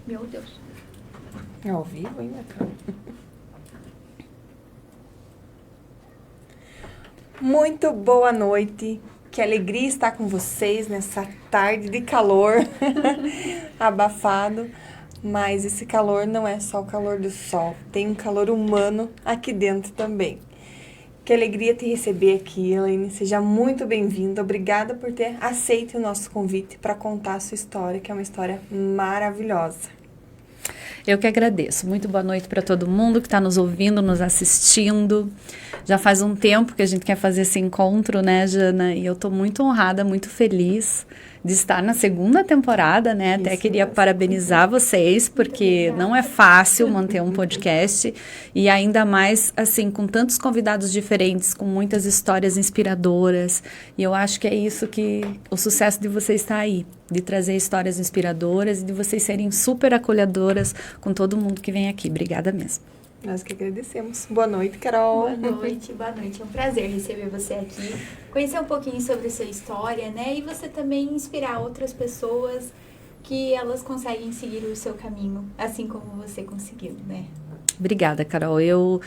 Meu Deus. É ao vivo ainda, cara? Muito boa noite. Que alegria estar com vocês nessa tarde de calor abafado. Mas esse calor não é só o calor do sol. Tem um calor humano aqui dentro também. Que alegria te receber aqui, Elaine. Seja muito bem-vinda. Obrigada por ter aceito o nosso convite para contar a sua história, que é uma história maravilhosa. Eu que agradeço. Muito boa noite para todo mundo que está nos ouvindo, nos assistindo. Já faz um tempo que a gente quer fazer esse encontro, né, Jana? E eu estou muito honrada, muito feliz de estar na segunda temporada, né? Até queria parabenizar vocês, porque não é fácil manter um podcast e ainda mais, assim, com tantos convidados diferentes, com muitas histórias inspiradoras. E eu acho que é isso que o sucesso de vocês está aí, de trazer histórias inspiradoras e de vocês serem super acolhedoras com todo mundo que vem aqui. Obrigada mesmo. Nós que agradecemos. Boa noite, Carol. Boa noite, boa noite. É um prazer receber você aqui, conhecer um pouquinho sobre a sua história, né? E você também inspirar outras pessoas que elas conseguem seguir o seu caminho, assim como você conseguiu, né? Obrigada, Carol. Eu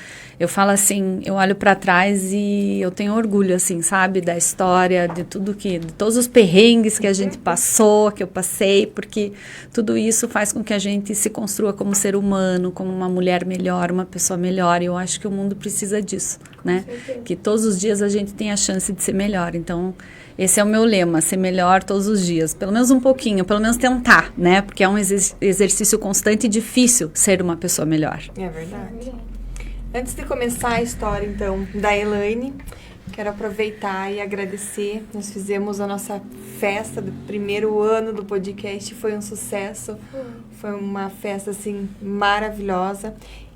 falo assim, eu olho para trás e eu tenho orgulho, assim, sabe, da história, de todos os perrengues que a gente passou, que eu passei, porque tudo isso faz com que a gente se construa como ser humano, como uma mulher melhor, uma pessoa melhor. E eu acho que o mundo precisa disso, né? Que todos os dias a gente tem a chance de ser melhor. Então, esse é o meu lema, ser melhor todos os dias. Pelo menos um pouquinho, pelo menos tentar, né? Porque é um exercício constante e difícil ser uma pessoa melhor. É verdade. Antes de começar a história, então, da Elaine, quero aproveitar e agradecer. Nós fizemos a nossa festa do primeiro ano do podcast, foi um sucesso. Foi uma festa, assim, maravilhosa.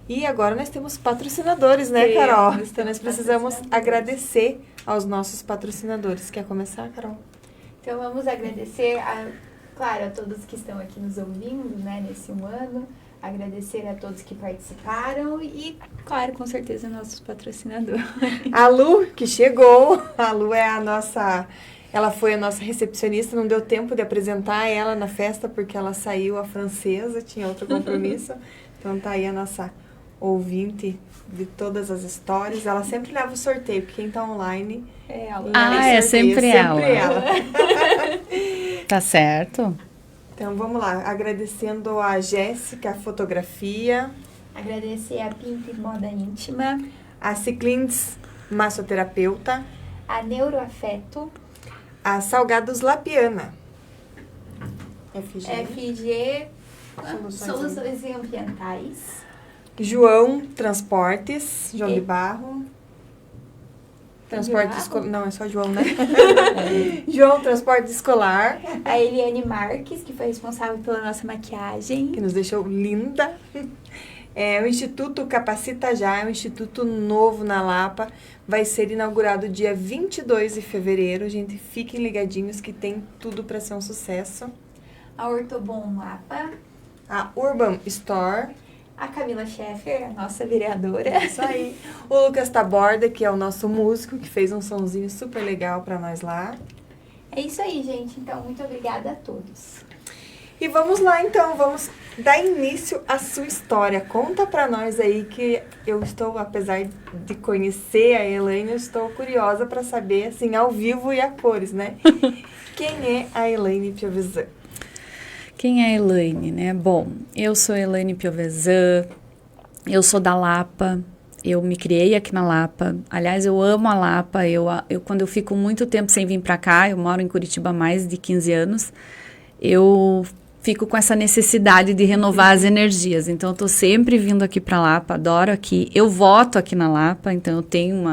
E agora nós temos patrocinadores, né, Carol? Então, nós precisamos agradecer aos nossos patrocinadores. Quer começar, Carol? Então, vamos agradecer, claro, a todos que estão aqui nos ouvindo, né, nesse ano. Agradecer a todos que participaram e, claro, com certeza, nossos patrocinadores. A Lu, que chegou. A Lu é a nossa... Ela foi a nossa recepcionista. Não deu tempo de apresentar ela na festa porque ela saiu a francesa, tinha outro compromisso. Então, tá aí a nossa ouvinte de todas as histórias. Ela sempre leva o sorteio, porque quem tá online... É ela. É sempre ela. Tá certo. Então, vamos lá. Agradecendo a Jéssica, a fotografia. Agradecer a Pimp Moda Íntima. A Ciclins, massoterapeuta. A Neuroafeto. A Salgados Lapiana. FG Soluções Ambientais. João Transportes, João de Barro. Transporte escolar. Não, é só João, né? João Transporte Escolar. A Eliane Marques, que foi responsável pela nossa maquiagem. Que nos deixou linda. O Instituto Capacita Já, é um instituto novo na Lapa. Vai ser inaugurado dia 22 de fevereiro. Gente, fiquem ligadinhos que tem tudo para ser um sucesso. A Ortobon Lapa. A Urban Store. A Camila Scheffer, a nossa vereadora. Isso aí. O Lucas Taborda, que é o nosso músico, que fez um sonzinho super legal para nós lá. É isso aí, gente. Então, muito obrigada a todos. E vamos lá, então. Vamos dar início à sua história. Conta para nós aí que eu estou, apesar de conhecer a Elaine, eu estou curiosa para saber, assim, ao vivo e a cores, né? Quem é a Elaine Piovesan? Quem é a Elaine, né? Bom, eu sou a Elaine Piovesan, eu sou da Lapa, eu me criei aqui na Lapa. Aliás, eu amo a Lapa, quando eu fico muito tempo sem vir para cá, eu moro em Curitiba há mais de 15 anos, eu fico com essa necessidade de renovar as energias. Então, eu tô sempre vindo aqui para Lapa, adoro aqui. Eu voto aqui na Lapa, então eu tenho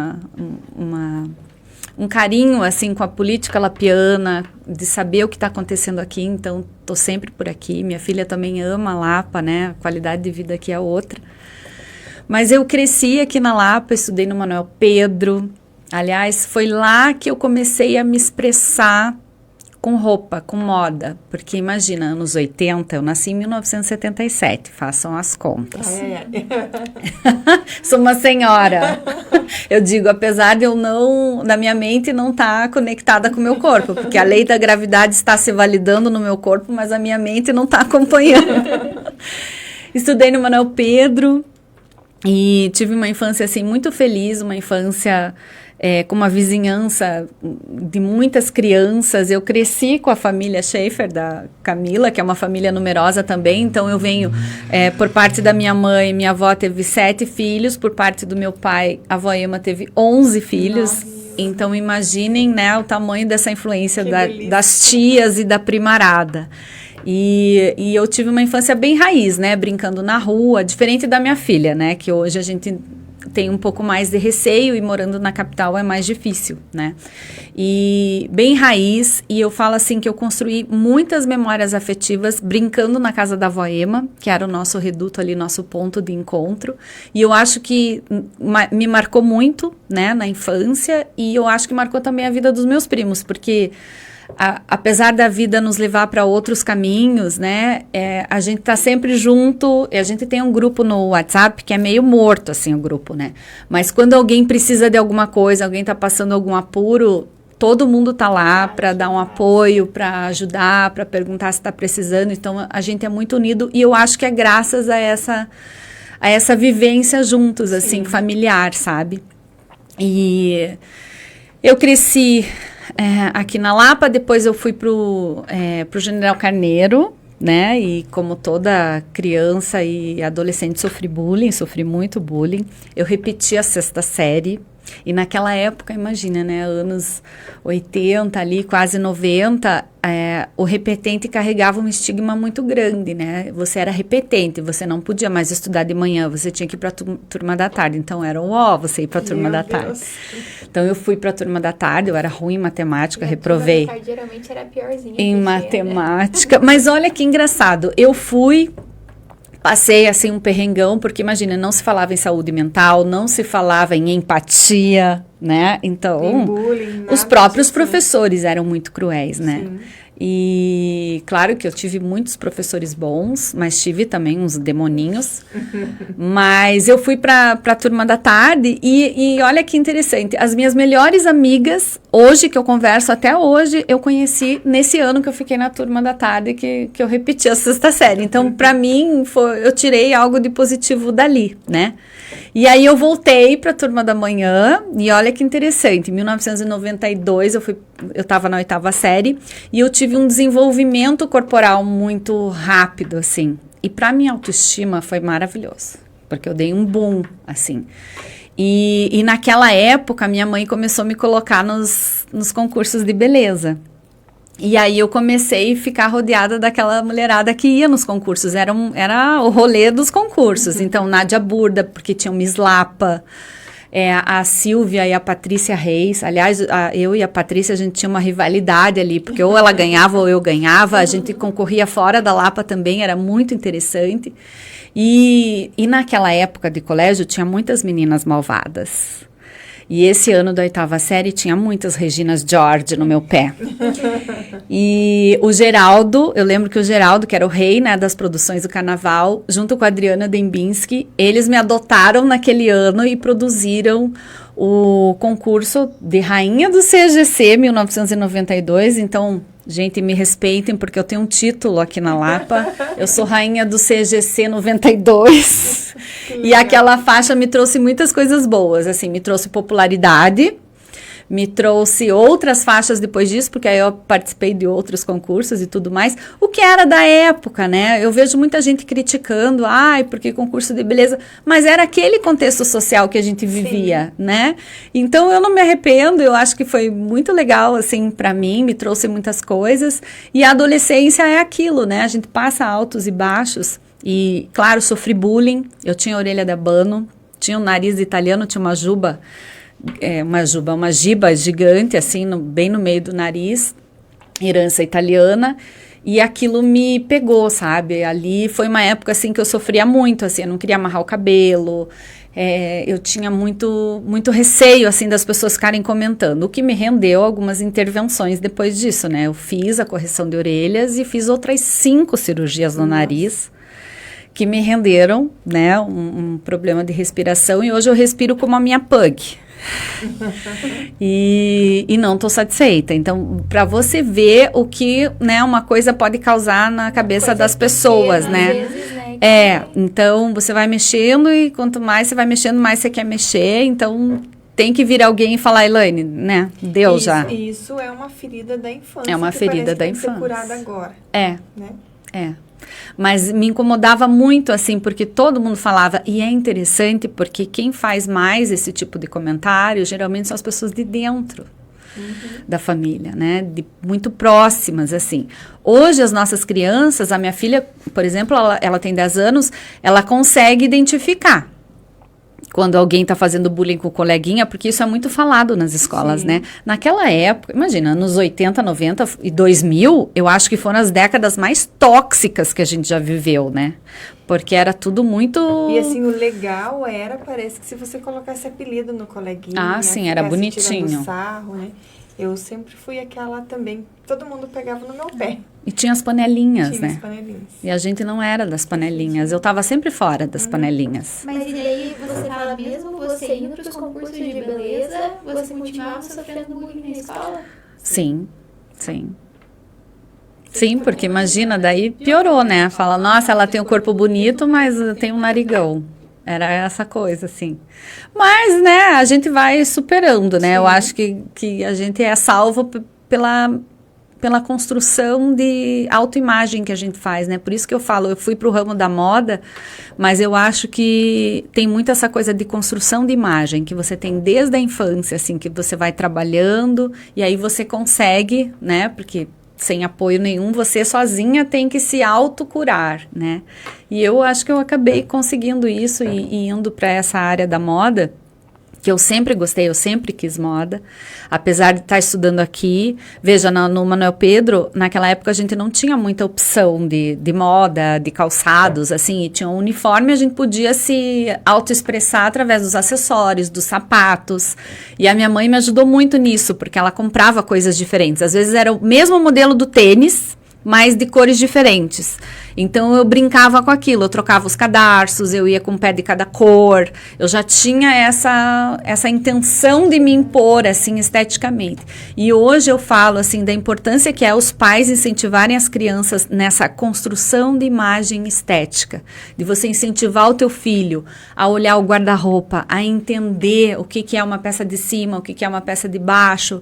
um carinho, assim, com a política lapiana, de saber o que está acontecendo aqui, então estou sempre por aqui. Minha filha também ama a Lapa, né? A qualidade de vida aqui é outra. Mas eu cresci aqui na Lapa, estudei no Manuel Pedro. Aliás, foi lá que eu comecei a me expressar com roupa, com moda. Porque imagina, anos 80, eu nasci em 1977, façam as contas. Sou uma senhora. Eu digo, apesar de da minha mente não estar conectada com o meu corpo, porque a lei da gravidade está se validando no meu corpo, mas a minha mente não está acompanhando. Estudei no Manuel Pedro e tive uma infância, assim, muito feliz, uma infância com uma vizinhança de muitas crianças. Eu cresci com a família Schaefer, da Camila, que é uma família numerosa também. Então, eu venho, por parte da minha mãe, minha avó teve 7 filhos. Por parte do meu pai, a avó Ema teve 11 filhos. Nossa. Então, imaginem, né, o tamanho dessa influência das tias e da primarada. E eu tive uma infância bem raiz, né, brincando na rua, diferente da minha filha, né, que hoje a gente tem um pouco mais de receio e morando na capital é mais difícil, né? E bem raiz, e eu falo assim que eu construí muitas memórias afetivas brincando na casa da avó Ema, que era o nosso reduto ali, nosso ponto de encontro, e eu acho que me marcou muito, né, na infância, e eu acho que marcou também a vida dos meus primos, porque apesar da vida nos levar para outros caminhos, né, a gente tá sempre junto, a gente tem um grupo no WhatsApp que é meio morto, assim, o grupo, né, mas quando alguém precisa de alguma coisa, alguém tá passando algum apuro, todo mundo tá lá para dar um apoio, para ajudar, para perguntar se tá precisando, então a gente é muito unido, e eu acho que é graças a essa vivência juntos, assim, familiar, sabe, e eu cresci aqui na Lapa, depois eu fui pro General Carneiro, né, e como toda criança e adolescente sofri muito bullying, eu repeti a 6ª série, e naquela época, imagina, né, anos 80 ali, quase 90, o repetente carregava um estigma muito grande, né, você era repetente, você não podia mais estudar de manhã, você tinha que ir para a turma da tarde, então era você ir para a turma da tarde. Então eu fui para a turma da tarde, eu era ruim em matemática, reprovei. A turma da tarde geralmente era piorzinha. Em matemática, né? Mas olha que engraçado, passei, assim, um perrengão, porque, imagina, não se falava em saúde mental, não se falava em empatia, né? Então, bullying, os próprios professores eram muito cruéis, né? Sim. E, claro que eu tive muitos professores bons, mas tive também uns demoninhos. Mas eu fui para a turma da tarde e olha que interessante, as minhas melhores amigas, hoje que eu converso, até hoje, eu conheci nesse ano que eu fiquei na turma da tarde, que eu repeti a 6ª série. Então, para mim, eu tirei algo de positivo dali, né? E aí eu voltei para a turma da manhã, e olha que interessante, em 1992 eu estava na 8ª série, e eu tive um desenvolvimento corporal muito rápido, assim, e para minha autoestima foi maravilhoso, porque eu dei um boom, assim, e naquela época minha mãe começou a me colocar nos concursos de beleza. E aí eu comecei a ficar rodeada daquela mulherada que ia nos concursos, era o rolê dos concursos. Então, Nádia Burda, porque tinha o Miss Lapa, a Silvia e a Patrícia Reis. Aliás, eu e a Patrícia, a gente tinha uma rivalidade ali, porque ou ela ganhava ou eu ganhava, a gente concorria fora da Lapa também, era muito interessante. E naquela época de colégio, tinha muitas meninas malvadas. E esse ano da 8ª série tinha muitas Reginas George no meu pé. E o Geraldo, eu lembro que o Geraldo, que era o rei, né, das produções do carnaval, junto com a Adriana Dembinski, eles me adotaram naquele ano e produziram o concurso de Rainha do CGC 1992. Então, gente, me respeitem, porque eu tenho um título aqui na Lapa. Eu sou Rainha do CGC 92. E aquela faixa me trouxe muitas coisas boas, assim, me trouxe popularidade, me trouxe outras faixas depois disso, porque aí eu participei de outros concursos e tudo mais, o que era da época, né? Eu vejo muita gente criticando, porque concurso de beleza, mas era aquele contexto social que a gente vivia, sim, né? Então, eu não me arrependo, eu acho que foi muito legal, assim, pra mim, me trouxe muitas coisas, e a adolescência é aquilo, né? A gente passa altos e baixos, e, claro, sofri bullying, eu tinha a orelha de abano, tinha um nariz italiano, tinha uma giba gigante, assim, bem no meio do nariz, herança italiana, e aquilo me pegou, sabe? Ali foi uma época, assim, que eu sofria muito, assim, eu não queria amarrar o cabelo, eu tinha muito receio, assim, das pessoas ficarem comentando, o que me rendeu algumas intervenções depois disso, né? Eu fiz a correção de orelhas e fiz outras 5 cirurgias no nariz, que me renderam, né, um problema de respiração, e hoje eu respiro como a minha pug. E não estou satisfeita. Então, para você ver o que, né, uma coisa pode causar na cabeça das pessoas, pequena, né? Às vezes, né, Então você vai mexendo e quanto mais você vai mexendo, mais você quer mexer. Então tem que vir alguém e falar, Elaine, né? Deu já. Isso é uma ferida da infância. É uma ferida da infância. Tem que ser infância. curada agora. Né? Mas me incomodava muito, assim, porque todo mundo falava, e é interessante porque quem faz mais esse tipo de comentário, geralmente são as pessoas de dentro da família, né? Muito próximas, assim. Hoje, as nossas crianças, a minha filha, por exemplo, ela tem 10 anos, ela consegue identificar quando alguém está fazendo bullying com o coleguinha, porque isso é muito falado nas escolas, né? Naquela época, imagina, nos 80, 90 e 2000, eu acho que foram as décadas mais tóxicas que a gente já viveu, né? Porque era tudo muito... E assim, o legal parece que se você colocasse apelido no coleguinha... Ah, sim, era bonitinho. Tirando sarro, né? Eu sempre fui aquela também, todo mundo pegava no meu pé. E tinha as panelinhas, tinha né? as panelinhas. E a gente não era das panelinhas. Eu tava sempre fora das panelinhas. Mas e daí você fala, mesmo você indo para os concursos de beleza, você continuava sofrendo bullying na escola? Sim, sim. Sim, porque imagina, daí piorou, né? Fala, nossa, ela tem um corpo bonito, mas tem um narigão. Era essa coisa, assim. Mas, né, a gente vai superando, né? Sim. Eu acho que a gente é salvo pela construção de autoimagem que a gente faz, né? Por isso que eu falo, eu fui para o ramo da moda, mas eu acho que tem muito essa coisa de construção de imagem, que você tem desde a infância, assim, que você vai trabalhando, e aí você consegue, né? Porque sem apoio nenhum, você sozinha tem que se autocurar, né? E eu acho que eu acabei conseguindo isso e indo para essa área da moda, que eu sempre gostei, eu sempre quis moda, apesar de estar estudando aqui. Veja, no Manuel Pedro, naquela época a gente não tinha muita opção de moda, de calçados, assim, e tinha um uniforme, a gente podia se autoexpressar através dos acessórios, dos sapatos, e a minha mãe me ajudou muito nisso, porque ela comprava coisas diferentes, às vezes era o mesmo modelo do tênis, mas de cores diferentes. Então, eu brincava com aquilo, eu trocava os cadarços, eu ia com um pé de cada cor, eu já tinha essa intenção de me impor, assim, esteticamente. E hoje eu falo, assim, da importância que é os pais incentivarem as crianças nessa construção de imagem estética, de você incentivar o teu filho a olhar o guarda-roupa, a entender o que é uma peça de cima, o que é uma peça de baixo,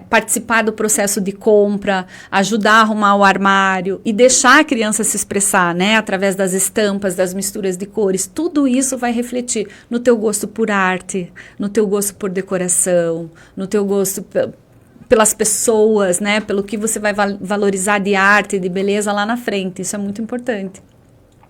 participar do processo de compra, ajudar a arrumar o armário e deixar a criança se expressar, né, através das estampas, das misturas de cores. Tudo isso vai refletir no teu gosto por arte, no teu gosto por decoração, no teu gosto pelas pessoas, né, pelo que você vai valorizar de arte, de beleza lá na frente. Isso é muito importante.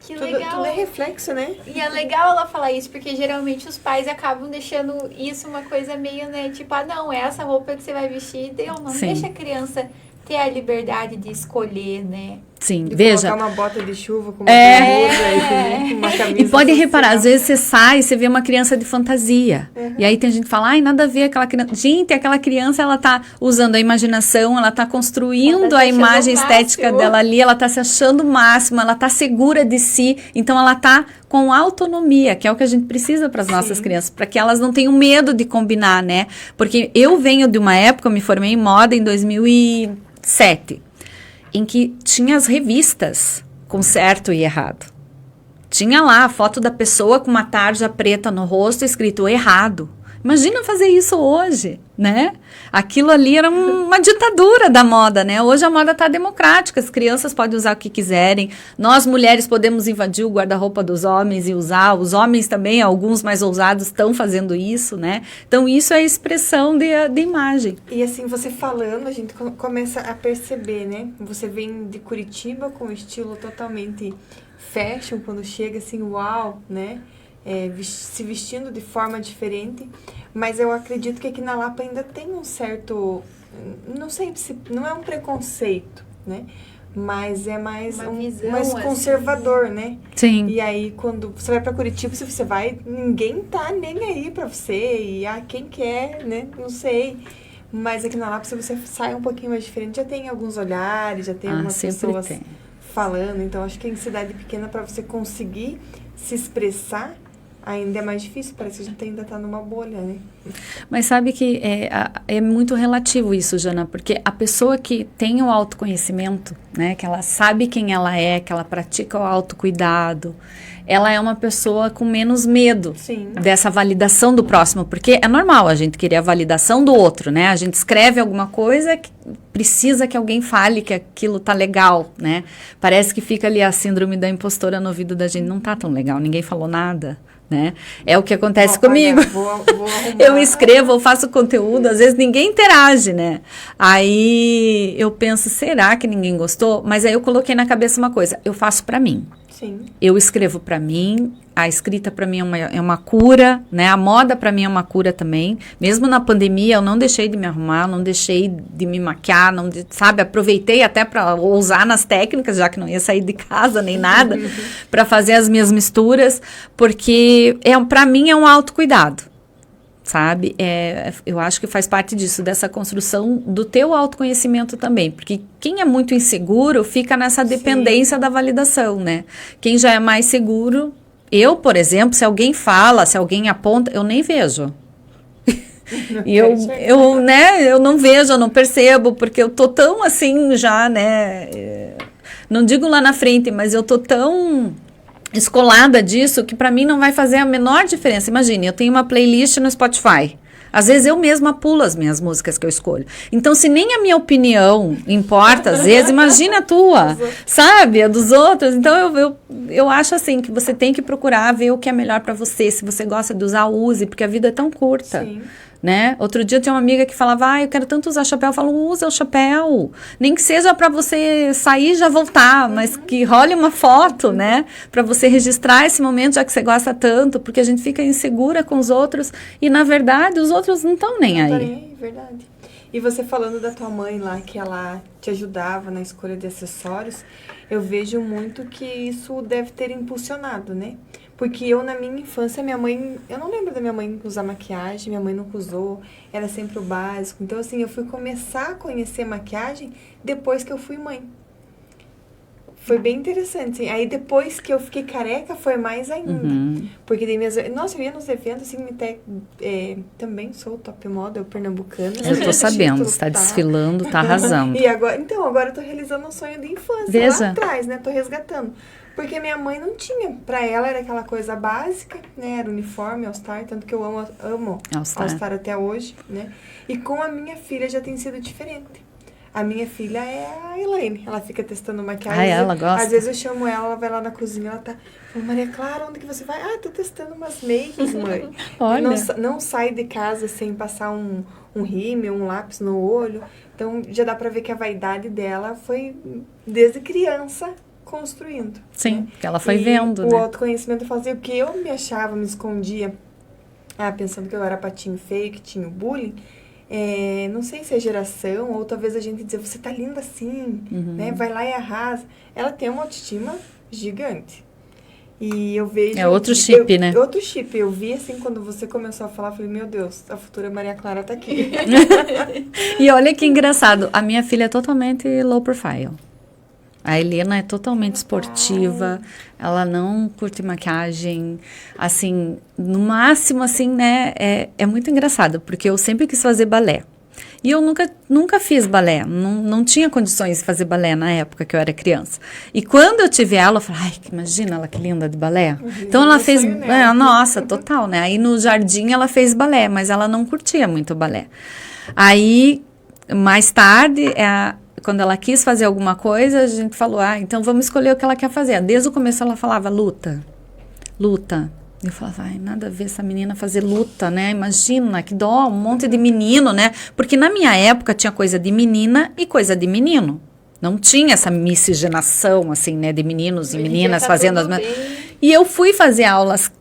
Que legal. Tudo é reflexo, né? E é legal ela falar isso, porque geralmente os pais acabam deixando isso uma coisa meio, né, tipo, não, é essa roupa que você vai vestir, não Sim. Deixa a criança ter a liberdade de escolher, né? Sim, de veja. Colocar uma bota de chuva com uma bermuda e uma camisa. E pode reparar, às vezes você sai e você vê uma criança de fantasia. E aí tem gente que fala, nada a ver aquela criança. Gente, aquela criança, ela tá usando a imaginação, ela tá construindo a imagem estética dela ali, ela tá se achando o máximo, ela tá segura de si, então ela tá com autonomia, que é o que a gente precisa para as nossas crianças, para que elas não tenham medo de combinar, né? Porque eu venho de uma época, eu me formei em moda em 2007, em que tinha as revistas com certo e errado. Tinha lá a foto da pessoa com uma tarja preta no rosto escrito errado. Imagina fazer isso hoje, né? Aquilo ali era uma ditadura da moda, né? Hoje a moda está democrática, as crianças podem usar o que quiserem. Nós, mulheres, podemos invadir o guarda-roupa dos homens e usar. Os homens também, alguns mais ousados, estão fazendo isso, né? Então, isso é expressão de imagem. E assim, você falando, a gente começa a perceber, né? Você vem de Curitiba com um estilo totalmente fashion, quando chega assim, uau, né? Se vestindo de forma diferente, mas eu acredito que aqui na Lapa ainda tem um certo, não sei se não é um preconceito, né? Mas é mais mais conservador, assim, né? Sim. E aí quando você vai para Curitiba, se você vai, ninguém tá nem aí para você e quem quer, né? Não sei. Mas aqui na Lapa, se você sai um pouquinho mais diferente, já tem alguns olhares, já tem algumas pessoas falando. Então acho que em cidade pequena, para você conseguir se expressar, ainda é mais difícil, parece que a gente ainda tá numa bolha, né? Mas sabe que é muito relativo isso, Jana, porque a pessoa que tem o autoconhecimento, né, que ela sabe quem ela é, que ela pratica o autocuidado, ela é uma pessoa com menos medo Sim. dessa validação do próximo, porque é normal a gente querer a validação do outro, né? A gente escreve alguma coisa que precisa que alguém fale que aquilo tá legal, né? Parece que fica ali a síndrome da impostora no ouvido da gente, não tá tão legal, ninguém falou nada, né? É o que acontece comigo. Vou Eu escrevo, eu faço conteúdo, às vezes ninguém interage, né? Aí eu penso, será que ninguém gostou? Mas aí eu coloquei na cabeça uma coisa, eu faço pra mim. Sim. Eu escrevo pra mim, a escrita pra mim é uma cura, né? A moda pra mim é uma cura também. Mesmo na pandemia, eu não deixei de me arrumar, não deixei de me maquiar, sabe? Aproveitei até pra usar nas técnicas, já que não ia sair de casa nem nada, pra fazer as minhas misturas, porque pra mim é um autocuidado. Sabe? Eu acho que faz parte disso, dessa construção do teu autoconhecimento também, porque quem é muito inseguro fica nessa dependência da validação, né? Quem já é mais seguro, eu, por exemplo, se alguém fala, se alguém aponta, eu nem vejo. E eu não vejo, eu não percebo, porque eu tô tão assim já, né? Não digo lá na frente, mas eu tô tão escolada disso que pra mim não vai fazer a menor diferença. Imagine, eu tenho uma playlist no Spotify. Às vezes eu mesma pulo as minhas músicas que eu escolho. Então, se nem a minha opinião importa, às vezes, imagina a tua, sabe? A dos outros. Então, eu acho assim, que você tem que procurar ver o que é melhor pra você. Se você gosta de usar, use, porque a vida é tão curta. Sim. Né? Outro dia tinha uma amiga que falava, eu quero tanto usar chapéu. Eu falo, usa o chapéu. Nem que seja para você sair e já voltar, mas que role uma foto, né? Para você registrar esse momento, já que você gosta tanto, porque a gente fica insegura com os outros e, na verdade, os outros não estão nem aí. Não tá nem aí, verdade. E você falando da tua mãe lá, que ela te ajudava na escolha de acessórios, eu vejo muito que isso deve ter impulsionado, né? Porque eu, na minha infância, minha mãe... Eu não lembro da minha mãe usar maquiagem, minha mãe nunca usou, era sempre o básico. Então, assim, eu fui começar a conhecer maquiagem depois que eu fui mãe. Foi bem interessante, assim. Aí, depois que eu fiquei careca, foi mais ainda. Porque daí minhas... Nossa, eu ia nos eventos, assim, também sou top model pernambucana. Eu tô sabendo, está desfilando, tá arrasando. E agora eu tô realizando um sonho de infância. Veja. Lá atrás, né? Tô resgatando. Porque minha mãe não tinha. Pra ela era aquela coisa básica, né? Era uniforme, All-Star, tanto que eu amo All-Star até hoje, né? E com a minha filha já tem sido diferente. A minha filha é a Elaine. Ela fica testando maquiagem. Ela gosta? Às vezes eu chamo ela vai lá na cozinha, ela tá... Maria Clara, onde que você vai? Tô testando umas makes, mãe. Olha. Não sai de casa sem passar um rímel, um lápis no olho. Então, já dá pra ver que a vaidade dela foi desde criança construindo. Sim, né? que ela foi vendo, o né? autoconhecimento fazia o que eu me achava, me escondia, pensando que eu era patinho feio, que tinha o bullying. Não sei se é geração, ou talvez a gente dizer, você tá linda assim, né? Vai lá e arrasa. Ela tem uma autoestima gigante. E eu vejo... É outro chip, né? Outro chip. Eu vi, assim, quando você começou a falar, falei, meu Deus, a futura Maria Clara tá aqui. E olha que engraçado, a minha filha é totalmente low profile. A Helena é totalmente esportiva, ela não curte maquiagem, assim, no máximo, assim, né, é muito engraçado, porque eu sempre quis fazer balé. E eu nunca fiz balé, não tinha condições de fazer balé na época que eu era criança. E quando eu tive ela, eu falei, imagina ela que linda de balé. Então ela fez, nossa, total, né? Aí no jardim ela fez balé, mas ela não curtia muito balé. Aí, mais tarde, quando ela quis fazer alguma coisa, a gente falou, então vamos escolher o que ela quer fazer. Desde o começo ela falava, luta. Eu falava, nada a ver essa menina fazer luta, né? Imagina, que dó, um monte de menino, né? Porque na minha época tinha coisa de menina e coisa de menino. Não tinha essa miscigenação, assim, né? De meninos e meninas fazendo as... E eu fui fazer aulas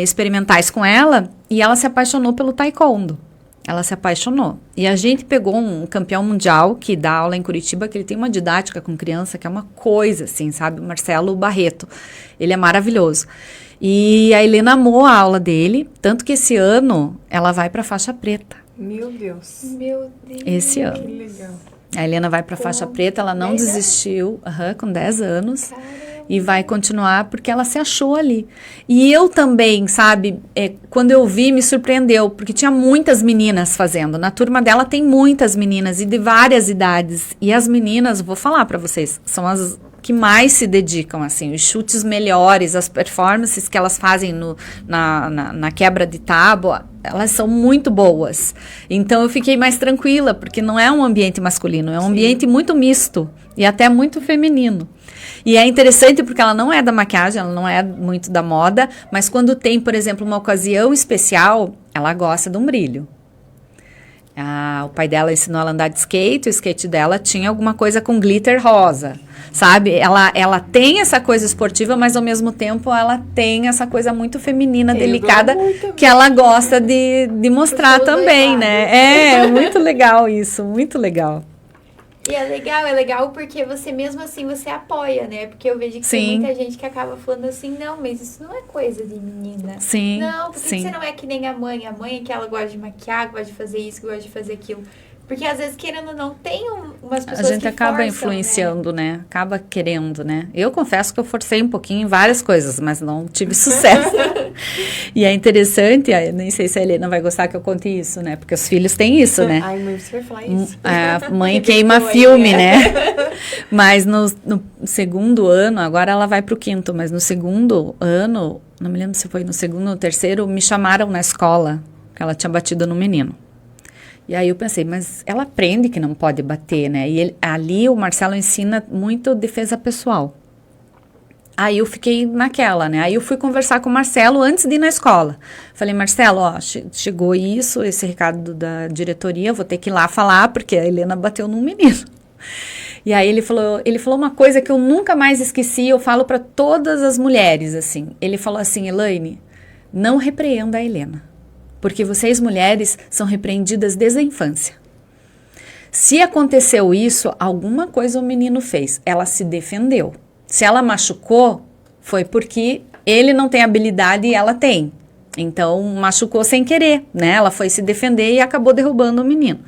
experimentais com ela e ela se apaixonou pelo taekwondo. Ela se apaixonou. E a gente pegou um campeão mundial que dá aula em Curitiba, que ele tem uma didática com criança, que é uma coisa, assim, sabe? Marcelo Barreto. Ele é maravilhoso. E a Helena amou a aula dele, tanto que esse ano ela vai para faixa preta. Meu Deus. Meu Deus. Esse ano. Que legal. A Helena vai para faixa preta, ela não desistiu, com 10 anos. Caramba. e vai continuar porque ela se achou ali. E eu também, sabe, quando eu vi, me surpreendeu, porque tinha muitas meninas fazendo. Na turma dela tem muitas meninas e de várias idades. E as meninas, vou falar para vocês, são as que mais se dedicam, assim, os chutes melhores, as performances que elas fazem na quebra de tábua, elas são muito boas. Então eu fiquei mais tranquila, porque não é um ambiente masculino, é um ambiente muito misto e até muito feminino. E é interessante porque ela não é da maquiagem, ela não é muito da moda, mas quando tem, por exemplo, uma ocasião especial, ela gosta de um brilho. O pai dela ensinou ela a andar de skate, o skate dela tinha alguma coisa com glitter rosa, sabe? Ela tem essa coisa esportiva, mas ao mesmo tempo ela tem essa coisa muito feminina, delicada, que ela gosta de mostrar também, né? É muito legal isso, muito legal. E é legal porque você mesmo assim, você apoia, né? Porque eu vejo que tem muita gente que acaba falando assim, não, mas isso não é coisa de menina. Sim, não, por que você não é que nem a mãe? A mãe é que ela gosta de maquiar, gosta de fazer isso, gosta de fazer aquilo. Porque às vezes, querendo ou não, tem umas pessoas que a gente acaba forçam, influenciando, né? Acaba querendo, né? Eu confesso que eu forcei um pouquinho em várias coisas, mas não tive sucesso. E é interessante, nem sei se a Helena vai gostar que eu conte isso, né? Porque os filhos têm isso, né? Ai, mãe, você vai falar isso. A mãe queima filme, né? Mas no segundo ano, agora ela vai pro 5º, mas no segundo ano, não me lembro se foi no segundo ou no terceiro, me chamaram na escola, que ela tinha batido no menino. E aí eu pensei, mas ela aprende que não pode bater, né? E ali o Marcelo ensina muito defesa pessoal. Aí eu fiquei naquela, né? Aí eu fui conversar com o Marcelo antes de ir na escola. Falei, Marcelo, ó, chegou isso, esse recado da diretoria, eu vou ter que ir lá falar, porque a Helena bateu num menino. E aí ele falou uma coisa que eu nunca mais esqueci, eu falo para todas as mulheres, assim. Ele falou assim, Elaine, não repreenda a Helena. Porque vocês, mulheres, são repreendidas desde a infância. Se aconteceu isso, alguma coisa o menino fez. Ela se defendeu. Se ela machucou, foi porque ele não tem habilidade e ela tem. Então, machucou sem querer, né? Ela foi se defender e acabou derrubando o menino.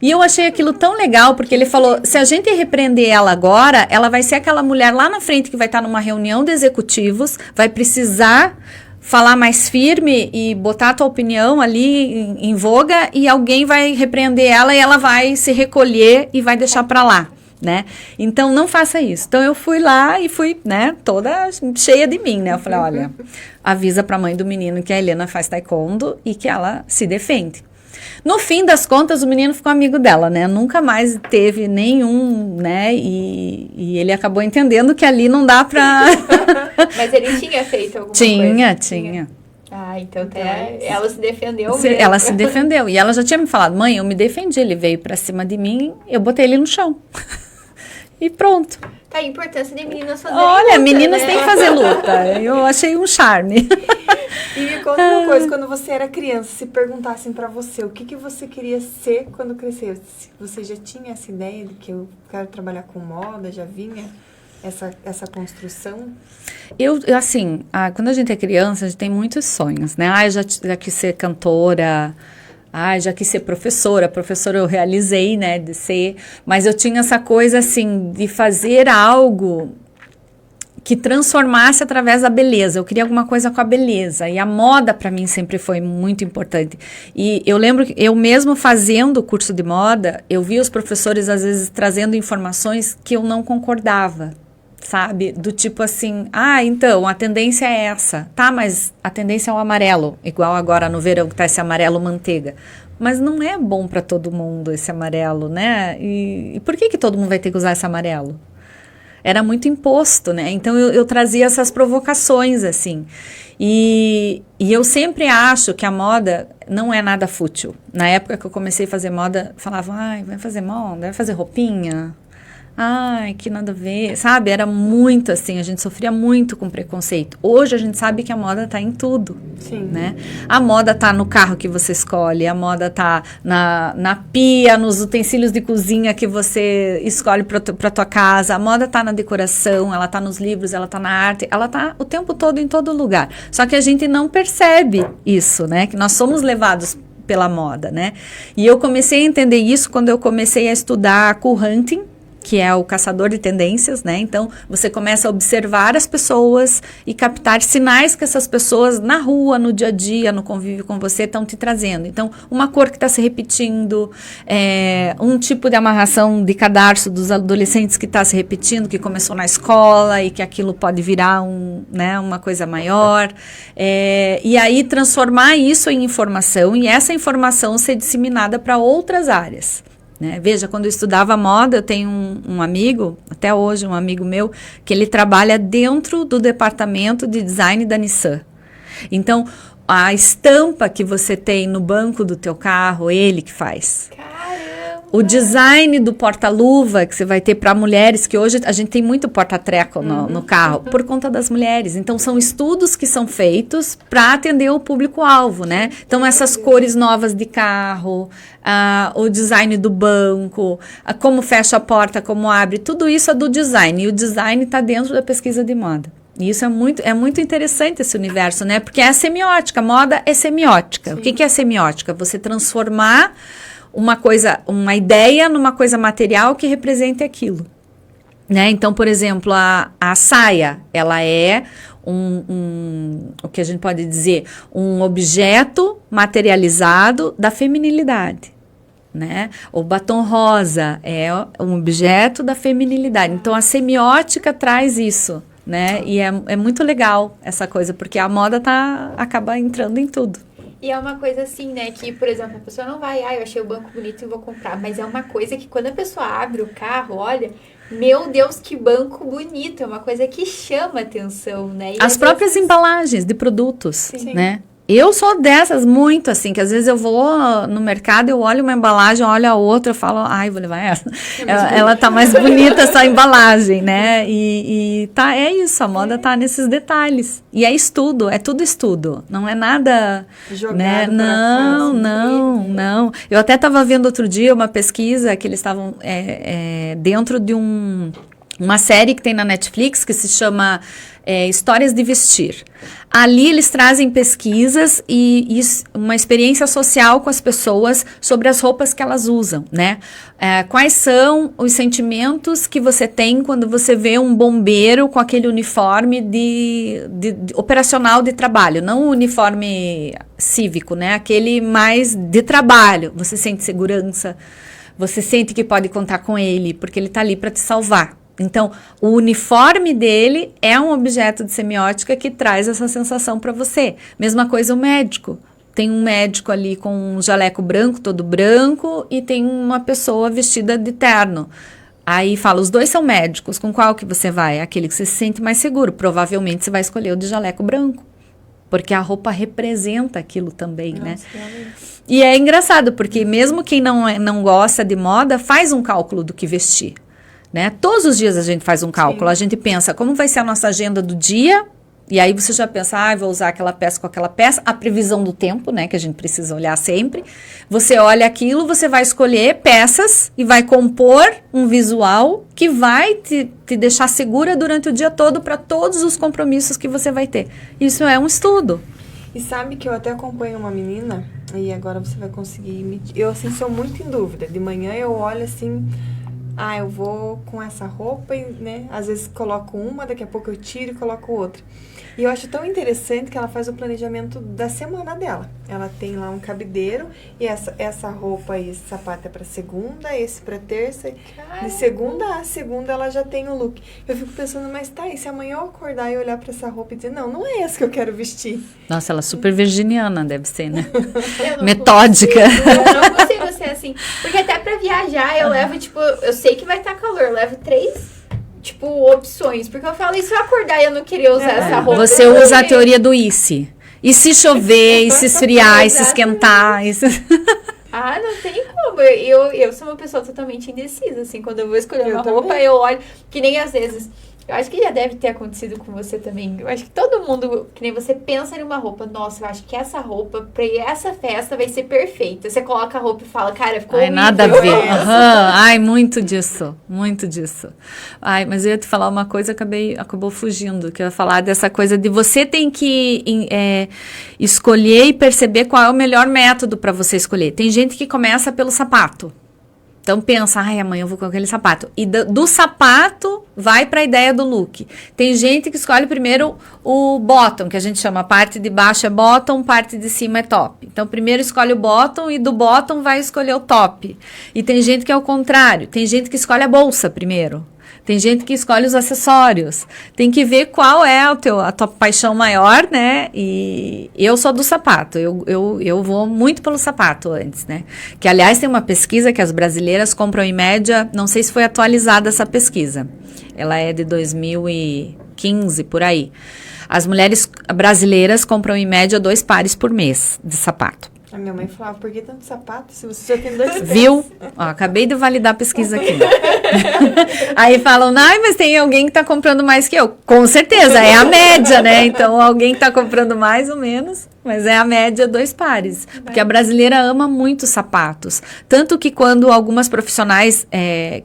E eu achei aquilo tão legal, porque ele falou, se a gente repreender ela agora, ela vai ser aquela mulher lá na frente que vai estar numa reunião de executivos, vai precisar falar mais firme e botar a tua opinião ali em voga e alguém vai repreender ela e ela vai se recolher e vai deixar pra lá, né? Então, não faça isso. Então, eu fui lá e fui, né, toda cheia de mim, né? Eu falei, olha, avisa pra mãe do menino que a Helena faz taekwondo e que ela se defende. No fim das contas, o menino ficou amigo dela, né? Nunca mais teve nenhum, né? E ele acabou entendendo que ali não dá pra... Mas ele tinha feito alguma coisa? Tinha. Ah, então ela se defendeu mesmo. Ela se defendeu. E ela já tinha me falado, mãe, eu me defendi. Ele veio pra cima de mim, eu botei ele no chão. E pronto. Tá, a importância de meninas fazerem Olha, luta, meninas né? têm que fazer luta. Eu achei um charme. E me conta uma coisa, quando você era criança, se perguntassem pra você o que você queria ser quando crescer, você já tinha essa ideia de que eu quero trabalhar com moda, já vinha essa construção? Eu, assim, quando a gente é criança, a gente tem muitos sonhos, né? Eu já quis ser cantora, já quis ser professora eu realizei, né, de ser, mas eu tinha essa coisa, assim, de fazer algo que transformasse através da beleza. Eu queria alguma coisa com a beleza. E a moda, para mim, sempre foi muito importante. E eu lembro que eu mesmo fazendo o curso de moda, eu via os professores, às vezes, trazendo informações que eu não concordava, sabe? Do tipo assim, então, a tendência é essa. Tá, mas a tendência é o amarelo. Igual agora no verão que tá esse amarelo manteiga. Mas não é bom para todo mundo esse amarelo, né? E por que todo mundo vai ter que usar esse amarelo? Era muito imposto, né? Então, eu trazia essas provocações, assim. E eu sempre acho que a moda não é nada fútil. Na época que eu comecei a fazer moda, falavam, vai fazer moda, vai fazer roupinha. Que nada a ver, sabe? Era muito assim, a gente sofria muito com preconceito. Hoje a gente sabe que a moda tá em tudo. Sim. Né? A moda tá no carro que você escolhe, a moda tá na pia, nos utensílios de cozinha que você escolhe pra tua casa, a moda tá na decoração, ela tá nos livros, ela tá na arte, ela tá o tempo todo em todo lugar. Só que a gente não percebe isso, né? Que nós somos levados pela moda, né? E eu comecei a entender isso quando eu comecei a estudar cool hunting, que é o caçador de tendências, né? Então, você começa a observar as pessoas e captar sinais que essas pessoas na rua, no dia a dia, no convívio com você, estão te trazendo. Então, uma cor que está se repetindo, um tipo de amarração de cadarço dos adolescentes que está se repetindo, que começou na escola e que aquilo pode virar uma coisa maior. E aí, transformar isso em informação e essa informação ser disseminada para outras áreas. Né? Veja, quando eu estudava moda, eu tenho um amigo, até hoje um amigo meu, que ele trabalha dentro do departamento de design da Nissan. Então, a estampa que você tem no banco do teu carro, ele que faz. O design do porta-luva que você vai ter para mulheres, que hoje a gente tem muito porta-treco no carro, por conta das mulheres. Então, são estudos que são feitos para atender o público-alvo, né? Então, essas cores novas de carro, o design do banco, como fecha a porta, como abre, tudo isso é do design. E o design está dentro da pesquisa de moda. E isso é muito interessante, esse universo, né? Porque é semiótica, moda é semiótica. Sim. O que é semiótica? Você transformar uma ideia numa coisa material que represente aquilo, né? Então, por exemplo, a saia, ela é o que a gente pode dizer, um objeto materializado da feminilidade, né? O batom rosa é um objeto da feminilidade. Então, a semiótica traz isso, né? E é muito legal essa coisa, porque a moda acaba entrando em tudo. E é uma coisa assim, né, que, por exemplo, a pessoa não vai, eu achei o banco bonito e vou comprar, mas é uma coisa que quando a pessoa abre o carro, olha, meu Deus, que banco bonito, é uma coisa que chama atenção, né? E as próprias embalagens de produtos, sim, né? Eu sou dessas muito, assim, que às vezes eu vou no mercado, eu olho uma embalagem, olho a outra, eu falo, vou levar essa. Ela tá mais bonita, essa embalagem, né? É isso, a moda tá nesses detalhes. E é estudo, é tudo estudo. Não é nada... jogado, né? Não. Eu até tava vendo outro dia uma pesquisa que eles estavam dentro de uma série que tem na Netflix que se chama Histórias de Vestir. Ali eles trazem pesquisas e uma experiência social com as pessoas sobre as roupas que elas usam, né? Quais são os sentimentos que você tem quando você vê um bombeiro com aquele uniforme de operacional de trabalho, não o uniforme cívico, né? Aquele mais de trabalho. Você sente segurança, você sente que pode contar com ele, porque ele está ali para te salvar. Então, o uniforme dele é um objeto de semiótica que traz essa sensação para você. Mesma coisa o médico. Tem um médico ali com um jaleco branco, todo branco, e tem uma pessoa vestida de terno. Aí fala, os dois são médicos, com qual que você vai? Aquele que você se sente mais seguro. Provavelmente você vai escolher o de jaleco branco, porque a roupa representa aquilo também, né? E é engraçado, porque mesmo quem não gosta de moda, faz um cálculo do que vestir. Né? Todos os dias a gente faz um cálculo, a gente pensa como vai ser a nossa agenda do dia, e aí você já pensa, vou usar aquela peça com aquela peça, a previsão do tempo, né, que a gente precisa olhar sempre. Você olha aquilo, você vai escolher peças e vai compor um visual que vai te deixar segura durante o dia todo para todos os compromissos que você vai ter. Isso é um estudo. E sabe que eu até acompanho uma menina, e agora você vai conseguir medir. Eu, assim, sou muito em dúvida. De manhã eu olho assim... eu vou com essa roupa, né? Às vezes coloco uma, daqui a pouco eu tiro e coloco outra. E eu acho tão interessante que ela faz o planejamento da semana dela. Ela tem lá um cabideiro e essa roupa e esse sapato é pra segunda, esse pra terça. De segunda a segunda ela já tem o look. Eu fico pensando, mas e se amanhã eu acordar e olhar pra essa roupa e dizer, não é essa que eu quero vestir. Nossa, ela é super virginiana, deve ser, né? Metódica. Eu não consigo ser assim. Porque até pra viajar eu levo, eu sei que vai estar calor, eu levo 3... opções, porque eu falo, e se eu acordar e eu não queria usar essa roupa? Você usa a teoria do e se. E se chover, e se esfriar, e se esquentar, e se... não tem como. Eu sou uma pessoa totalmente indecisa, assim, quando eu vou escolher uma roupa, eu olho, que nem às vezes... Eu acho que já deve ter acontecido com você também. Eu acho que todo mundo, que nem você, pensa em uma roupa. Nossa, eu acho que essa roupa, pra essa festa, vai ser perfeita. Você coloca a roupa e fala, cara, ficou horrível. Nada a ver. Muito disso. Mas eu ia te falar uma coisa, acabou fugindo. Que eu ia falar dessa coisa de você tem que escolher e perceber qual é o melhor método para você escolher. Tem gente que começa pelo sapato. Então pensa, ai, amanhã eu vou com aquele sapato. E do sapato vai para a ideia do look. Tem gente que escolhe primeiro o bottom, que a gente chama, a parte de baixo é bottom, parte de cima é top. Então primeiro escolhe o bottom e do bottom vai escolher o top. E tem gente que é o contrário, tem gente que escolhe a bolsa primeiro. Tem gente que escolhe os acessórios. Tem que ver qual é a tua paixão maior, né? E eu sou do sapato. Eu vou muito pelo sapato antes, né? Que, aliás, tem uma pesquisa que as brasileiras compram em média... Não sei se foi atualizada essa pesquisa. Ela é de 2015, por aí. As mulheres brasileiras compram em média 2 pares por mês de sapato. A minha mãe falava, por que tanto sapato se você já tem 2 pés? Viu? Ó, acabei de validar a pesquisa aqui. Aí falam, ai, mas tem alguém que tá comprando mais que eu. Com certeza, é a média, né? Então, alguém que tá comprando mais ou menos, mas é a média 2 pares. Porque a brasileira ama muito sapatos. Tanto que quando algumas profissionais,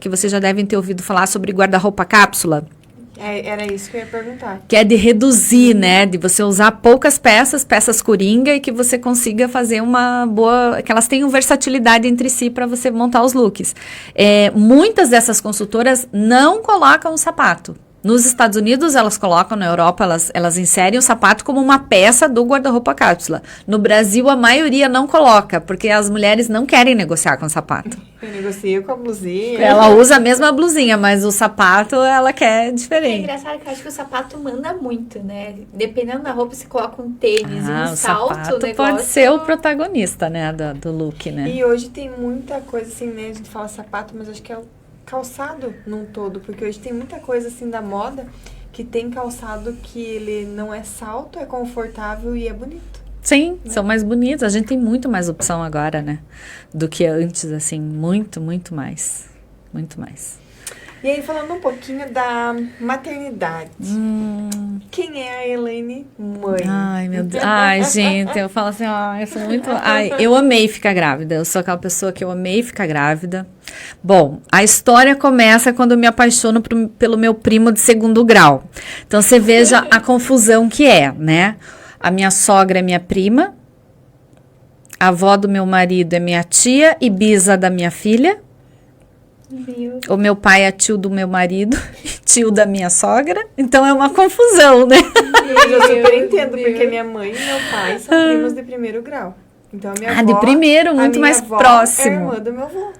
que vocês já devem ter ouvido falar sobre guarda-roupa cápsula, era isso que eu ia perguntar. que é de reduzir, né? De você usar poucas peças coringa, e que você consiga fazer uma boa... Que elas tenham versatilidade entre si para você montar os looks. Muitas dessas consultoras não colocam o sapato. Nos Estados Unidos, elas colocam, na Europa, elas inserem o sapato como uma peça do guarda-roupa cápsula. No Brasil, a maioria não coloca, porque as mulheres não querem negociar com o sapato. Eu negocio com a blusinha. Ela usa a mesma blusinha, mas o sapato ela quer É diferente. engraçado que eu acho que o sapato manda muito, né? Dependendo da roupa, você coloca um tênis e um O salto, sapato o negócio... pode ser o protagonista, né, do look, né? E hoje tem muita coisa assim, né? A gente fala sapato, mas acho que é o calçado num todo. Porque hoje tem muita coisa assim da moda que tem calçado que ele não é salto, é confortável e é bonito. Sim, são mais bonitos. A gente tem muito mais opção agora, né? Do que antes, assim. Muito, muito mais. Muito mais. E aí, falando um pouquinho da maternidade. Quem é a Elaine mãe? Ai, meu Deus. Ai, gente, eu falo assim, eu sou muito... Ai, eu amei ficar grávida. Eu sou aquela pessoa que eu amei ficar grávida. Bom, a história começa quando eu me apaixono pelo meu primo de 2º grau. Então, você veja a confusão que é, né? A minha sogra é minha prima, a avó do meu marido é minha tia e bisa da minha filha. O meu pai é tio do meu marido, tio da minha sogra. Então é uma confusão, né? Eu super entendo, porque minha mãe e meu pai são primos de 1º grau. Então a minha avó, de primeiro, muito mais avó próximo. É a irmã do meu avô.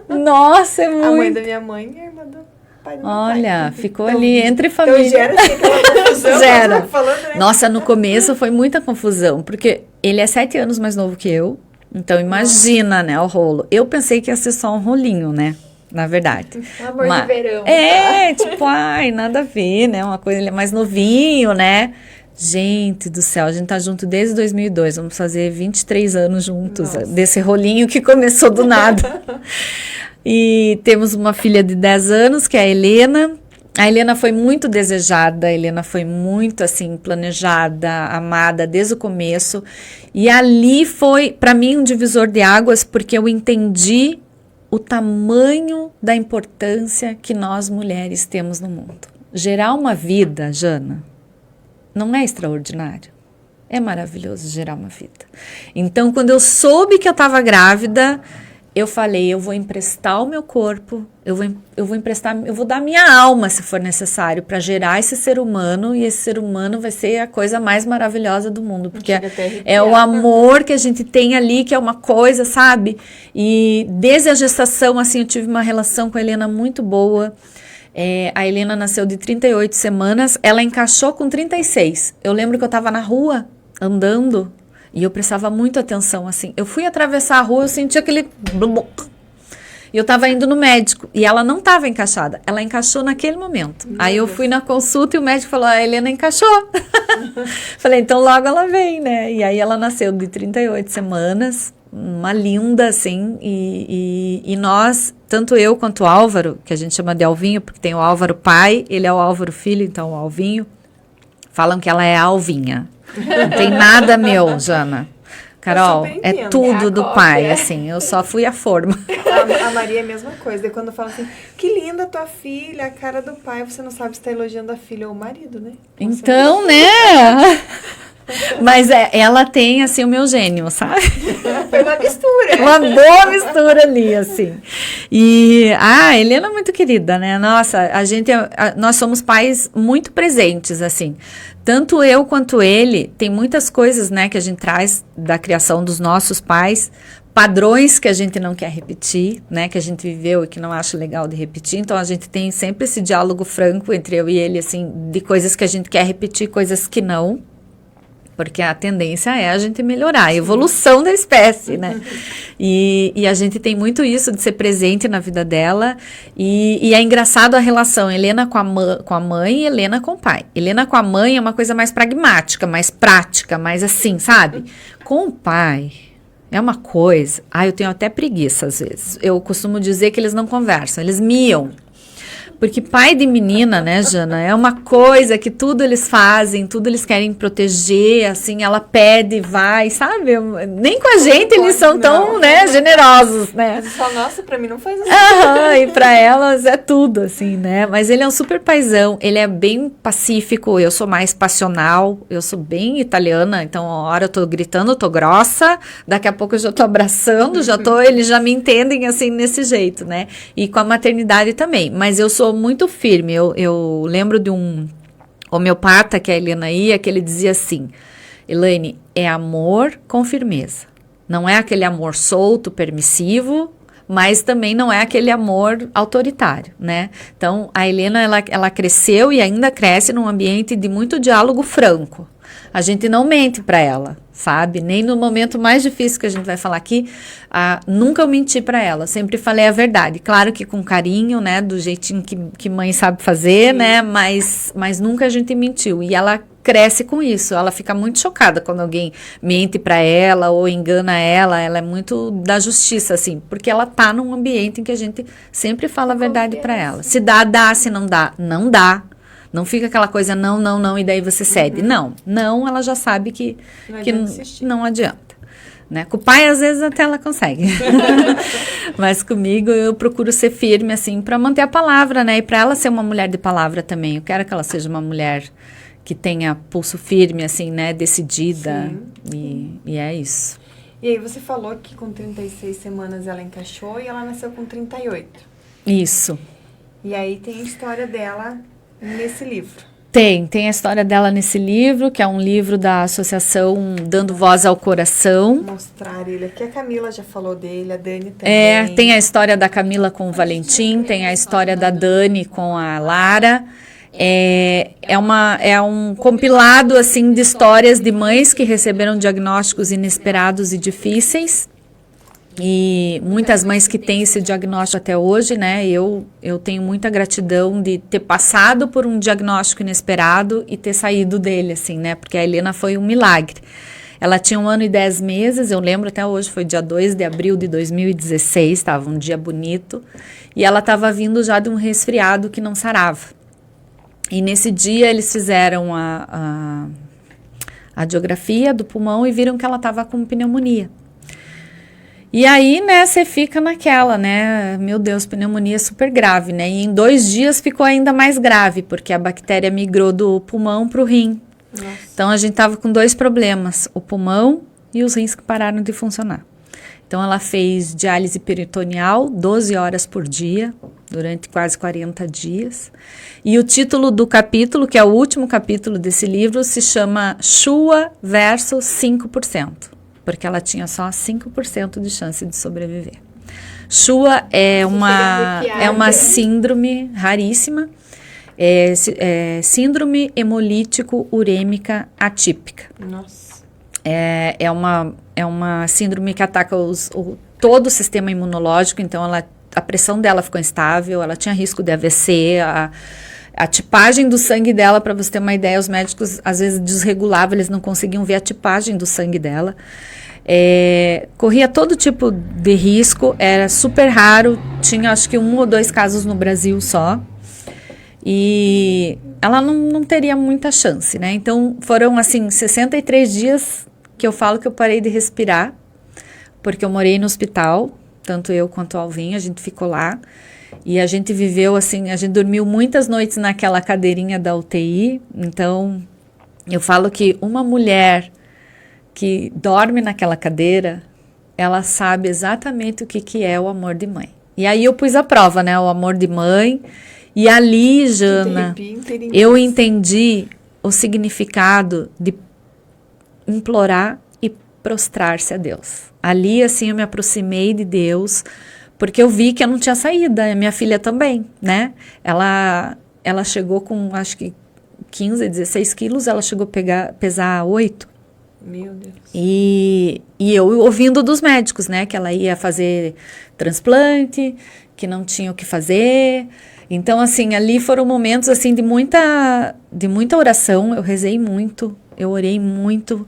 Nossa, é muito... A mãe da minha mãe é a irmã do pai do meu pai. Olha, ficou ali entre família. Então gera assim, aquela confusão. Gera. Falando, né? Nossa, no começo foi muita confusão, porque ele é 7 anos mais novo que eu. Então imagina, né, o rolo. Eu pensei que ia ser só um rolinho, né? Na verdade. Amor de verão. Tipo, ai, nada a ver, né? Uma coisa, ele é mais novinho, né? Gente do céu, a gente tá junto desde 2002. Vamos fazer 23 anos juntos. Nossa. Desse rolinho que começou do nada. E temos uma filha de 10 anos, que é a Helena. A Helena foi muito desejada, a Helena foi muito, assim, planejada, amada desde o começo. E ali foi, para mim, um divisor de águas, porque eu entendi o tamanho da importância que nós mulheres temos no mundo. Gerar uma vida, Jana, não é extraordinário? É maravilhoso gerar uma vida. Então, quando eu soube que eu estava grávida, eu falei, eu vou emprestar o meu corpo, eu vou dar minha alma, se for necessário, para gerar esse ser humano, e esse ser humano vai ser a coisa mais maravilhosa do mundo, porque é o amor que a gente tem ali, que é uma coisa, sabe? E desde a gestação, assim, eu tive uma relação com a Helena muito boa. A Helena nasceu de 38 semanas, ela encaixou com 36. Eu lembro que eu estava na rua, andando, e eu prestava muito atenção, assim. Eu fui atravessar a rua, eu senti aquele... E eu tava indo no médico, e ela não tava encaixada. Ela encaixou naquele momento. Aí eu fui na consulta e o médico falou, a Helena encaixou. Falei, então logo ela vem, né? E aí ela nasceu de 38 semanas, uma linda, assim. E nós, tanto eu quanto o Álvaro, que a gente chama de Alvinho, porque tem o Álvaro pai, ele é o Álvaro filho, então o Alvinho. Falam que ela é a Alvinha. Não tem nada meu, Jana. Carol, é tudo do pai, assim, eu só fui a forma. A Maria é a mesma coisa, e quando fala assim, que linda tua filha, a cara do pai, você não sabe se tá elogiando a filha ou o marido, né? Então, né? Mas ela tem, assim, o meu gênio, sabe? Foi uma mistura. Uma boa mistura ali, assim. E a Helena é muito querida, né? Nossa, nós somos pais muito presentes, assim. Tanto eu quanto ele, tem muitas coisas, né, que a gente traz da criação dos nossos pais, padrões que a gente não quer repetir, né, que a gente viveu e que não acha legal de repetir. Então, a gente tem sempre esse diálogo franco entre eu e ele, assim, de coisas que a gente quer repetir, coisas que não. Porque a tendência é a gente melhorar, a evolução da espécie, né? E a gente tem muito isso de ser presente na vida dela. E é engraçado a relação Helena com a mãe e Helena com o pai. Helena com a mãe é uma coisa mais pragmática, mais prática, mais assim, sabe? Com o pai é uma coisa... eu tenho até preguiça às vezes. Eu costumo dizer que eles não conversam, eles miam. Porque pai de menina, né, Jana, é uma coisa que tudo eles fazem, tudo eles querem proteger, assim, ela pede, vai, sabe? Nem com a gente eles são tão, né, generosos, né? Mas só, nossa, pra mim não faz assim. E pra elas é tudo, assim, né? Mas ele é um super paizão, ele é bem pacífico, eu sou mais passional, eu sou bem italiana, então a hora eu tô gritando, eu tô grossa, daqui a pouco eu já tô abraçando, eles já me entendem, assim, nesse jeito, né? E com a maternidade também, mas eu sou muito firme. Eu lembro de um homeopata que a Helena ia, que ele dizia assim: Elaine, é amor com firmeza. Não é aquele amor solto, permissivo, mas também não é aquele amor autoritário, né? Então, a Helena, ela cresceu e ainda cresce num ambiente de muito diálogo franco. A gente não mente para ela, sabe? Nem no momento mais difícil que a gente vai falar aqui, nunca eu menti para ela, sempre falei a verdade. Claro que com carinho, né? Do jeitinho que mãe sabe fazer, né? Mas nunca a gente mentiu. E ela cresce com isso, ela fica muito chocada quando alguém mente para ela ou engana ela é muito da justiça, assim, porque ela tá num ambiente em que a gente sempre fala a verdade para ela. Se dá, dá, se não dá, não dá. Não fica aquela coisa não, e daí você cede. Não, ela já sabe que não adianta. Né? Com o pai, às vezes, até ela consegue. Mas comigo, eu procuro ser firme, assim, para manter a palavra, né? E para ela ser uma mulher de palavra também. Eu quero que ela seja uma mulher que tenha pulso firme, assim, né? Decidida. E é isso. E aí, você falou que com 36 semanas ela encaixou e ela nasceu com 38. Isso. E aí tem a história dela nesse livro. Tem a história dela nesse livro, que é um livro da associação Dando Voz ao Coração. Mostrar ele aqui, a Camila já falou dele, a Dani também. Tem a história da Camila com o Valentim, tem a história da Dani com a Lara. É um compilado, assim, de histórias de mães que receberam diagnósticos inesperados e difíceis. E muitas mães que têm esse diagnóstico até hoje, né? Eu tenho muita gratidão de ter passado por um diagnóstico inesperado e ter saído dele, assim, né? Porque a Helena foi um milagre. Ela tinha 1 ano e 10 meses, eu lembro até hoje, foi dia 2 de abril de 2016, estava um dia bonito. E ela estava vindo já de um resfriado que não sarava. E nesse dia eles fizeram a radiografia do pulmão e viram que ela estava com pneumonia. E aí, né, você fica naquela, né, meu Deus, pneumonia super grave, né, e em 2 dias ficou ainda mais grave, porque a bactéria migrou do pulmão para o rim. Nossa. Então, a gente tava com 2 problemas, o pulmão e os rins que pararam de funcionar. Então, ela fez diálise peritoneal 12 horas por dia, durante quase 40 dias. E o título do capítulo, que é o último capítulo desse livro, se chama Shua versus 5%. Porque ela tinha só 5% de chance de sobreviver. Shua é uma síndrome raríssima, síndrome hemolítico urêmica atípica. Nossa. É uma síndrome que ataca todo o sistema imunológico, então a pressão dela ficou instável, ela tinha risco de AVC, a tipagem do sangue dela, para você ter uma ideia, os médicos às vezes desregulavam, eles não conseguiam ver a tipagem do sangue dela. Corria todo tipo de risco, era super raro, tinha acho que 1 ou 2 casos no Brasil só. E ela não teria muita chance, né? Então foram assim 63 dias que eu falo que eu parei de respirar, porque eu morei no hospital, tanto eu quanto o Alvin, a gente ficou lá. E a gente viveu assim, a gente dormiu muitas noites naquela cadeirinha da UTI, então Eu falo que uma mulher que dorme naquela cadeira, ela sabe exatamente o que é o amor de mãe. E aí eu pus à prova, né, o amor de mãe. E ali, Jana, eu entendi o significado de implorar e prostrar-se a Deus. Ali, assim, eu me aproximei de Deus, porque eu vi que eu não tinha saída. A minha filha também, né? Ela chegou com, acho que 15, 16 quilos, ela chegou a pesar 8. Meu Deus. E eu ouvindo dos médicos, né? Que ela ia fazer transplante, que não tinha o que fazer. Então, assim, ali foram momentos, assim, de muita oração. Eu rezei muito, eu orei muito.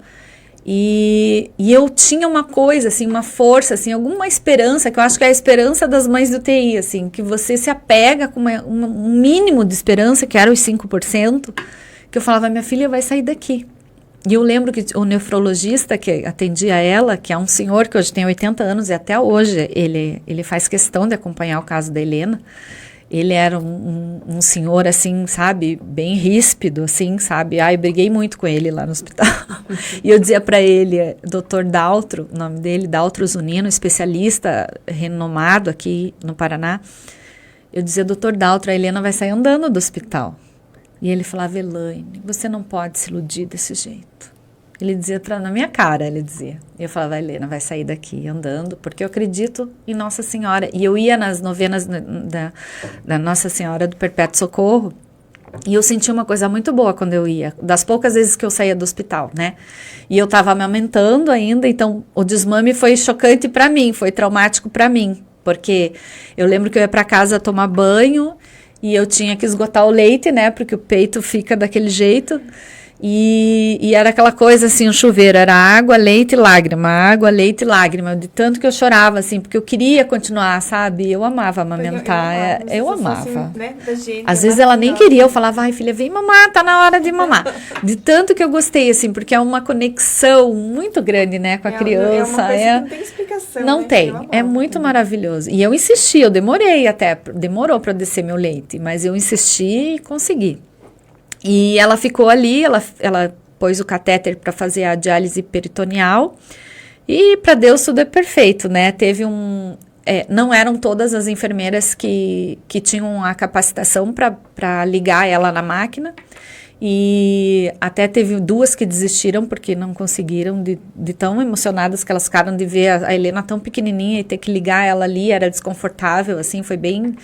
E eu tinha uma coisa, assim, uma força, assim, alguma esperança, que eu acho que é a esperança das mães do TI, assim, que você se apega com um mínimo de esperança, que era os 5%, que eu falava, minha filha vai sair daqui. E eu lembro que o nefrologista que atendia ela, que é um senhor que hoje tem 80 anos e até hoje ele faz questão de acompanhar o caso da Helena. Ele era um senhor, assim, sabe, bem ríspido, assim, sabe. Ai, briguei muito com ele lá no hospital. E eu dizia para ele, Dr. Daltro, o nome dele, Daltro Zunino, especialista renomado aqui no Paraná. Eu dizia, Dr. Daltro, a Helena vai sair andando do hospital. E ele falava, Elaine, você não pode se iludir desse jeito. Ele dizia na minha cara, ele dizia. E eu falava, Helena, vai sair daqui andando, porque eu acredito em Nossa Senhora. E eu ia nas novenas da Nossa Senhora do Perpétuo Socorro, e eu sentia uma coisa muito boa quando eu ia, das poucas vezes que eu saía do hospital, né? E eu estava amamentando ainda, então o desmame foi chocante para mim, foi traumático para mim, porque eu lembro que eu ia para casa tomar banho, e eu tinha que esgotar o leite, né? Porque o peito fica daquele jeito. E era aquela coisa assim, o chuveiro era água, leite e lágrima, de tanto que eu chorava, assim, porque eu queria continuar, sabe? Eu amava amamentar, eu amava. Assim, né, da gente, às vezes ela nem queria, eu falava, ai filha, vem mamar, tá na hora de mamar. De tanto que eu gostei, assim, porque é uma conexão muito grande, né, com a criança. É uma coisa que não tem explicação. Não, né, tem, é muito maravilhoso. E eu insisti, eu demorou para descer meu leite, mas eu insisti e consegui. E ela ficou ali, ela pôs o catéter para fazer a diálise peritoneal, e para Deus tudo é perfeito, né? Teve não eram todas as enfermeiras que tinham a capacitação para ligar ela na máquina, e até teve 2 que desistiram porque não conseguiram, de tão emocionadas que elas ficaram de ver a Helena tão pequenininha e ter que ligar ela ali, era desconfortável, assim, foi bem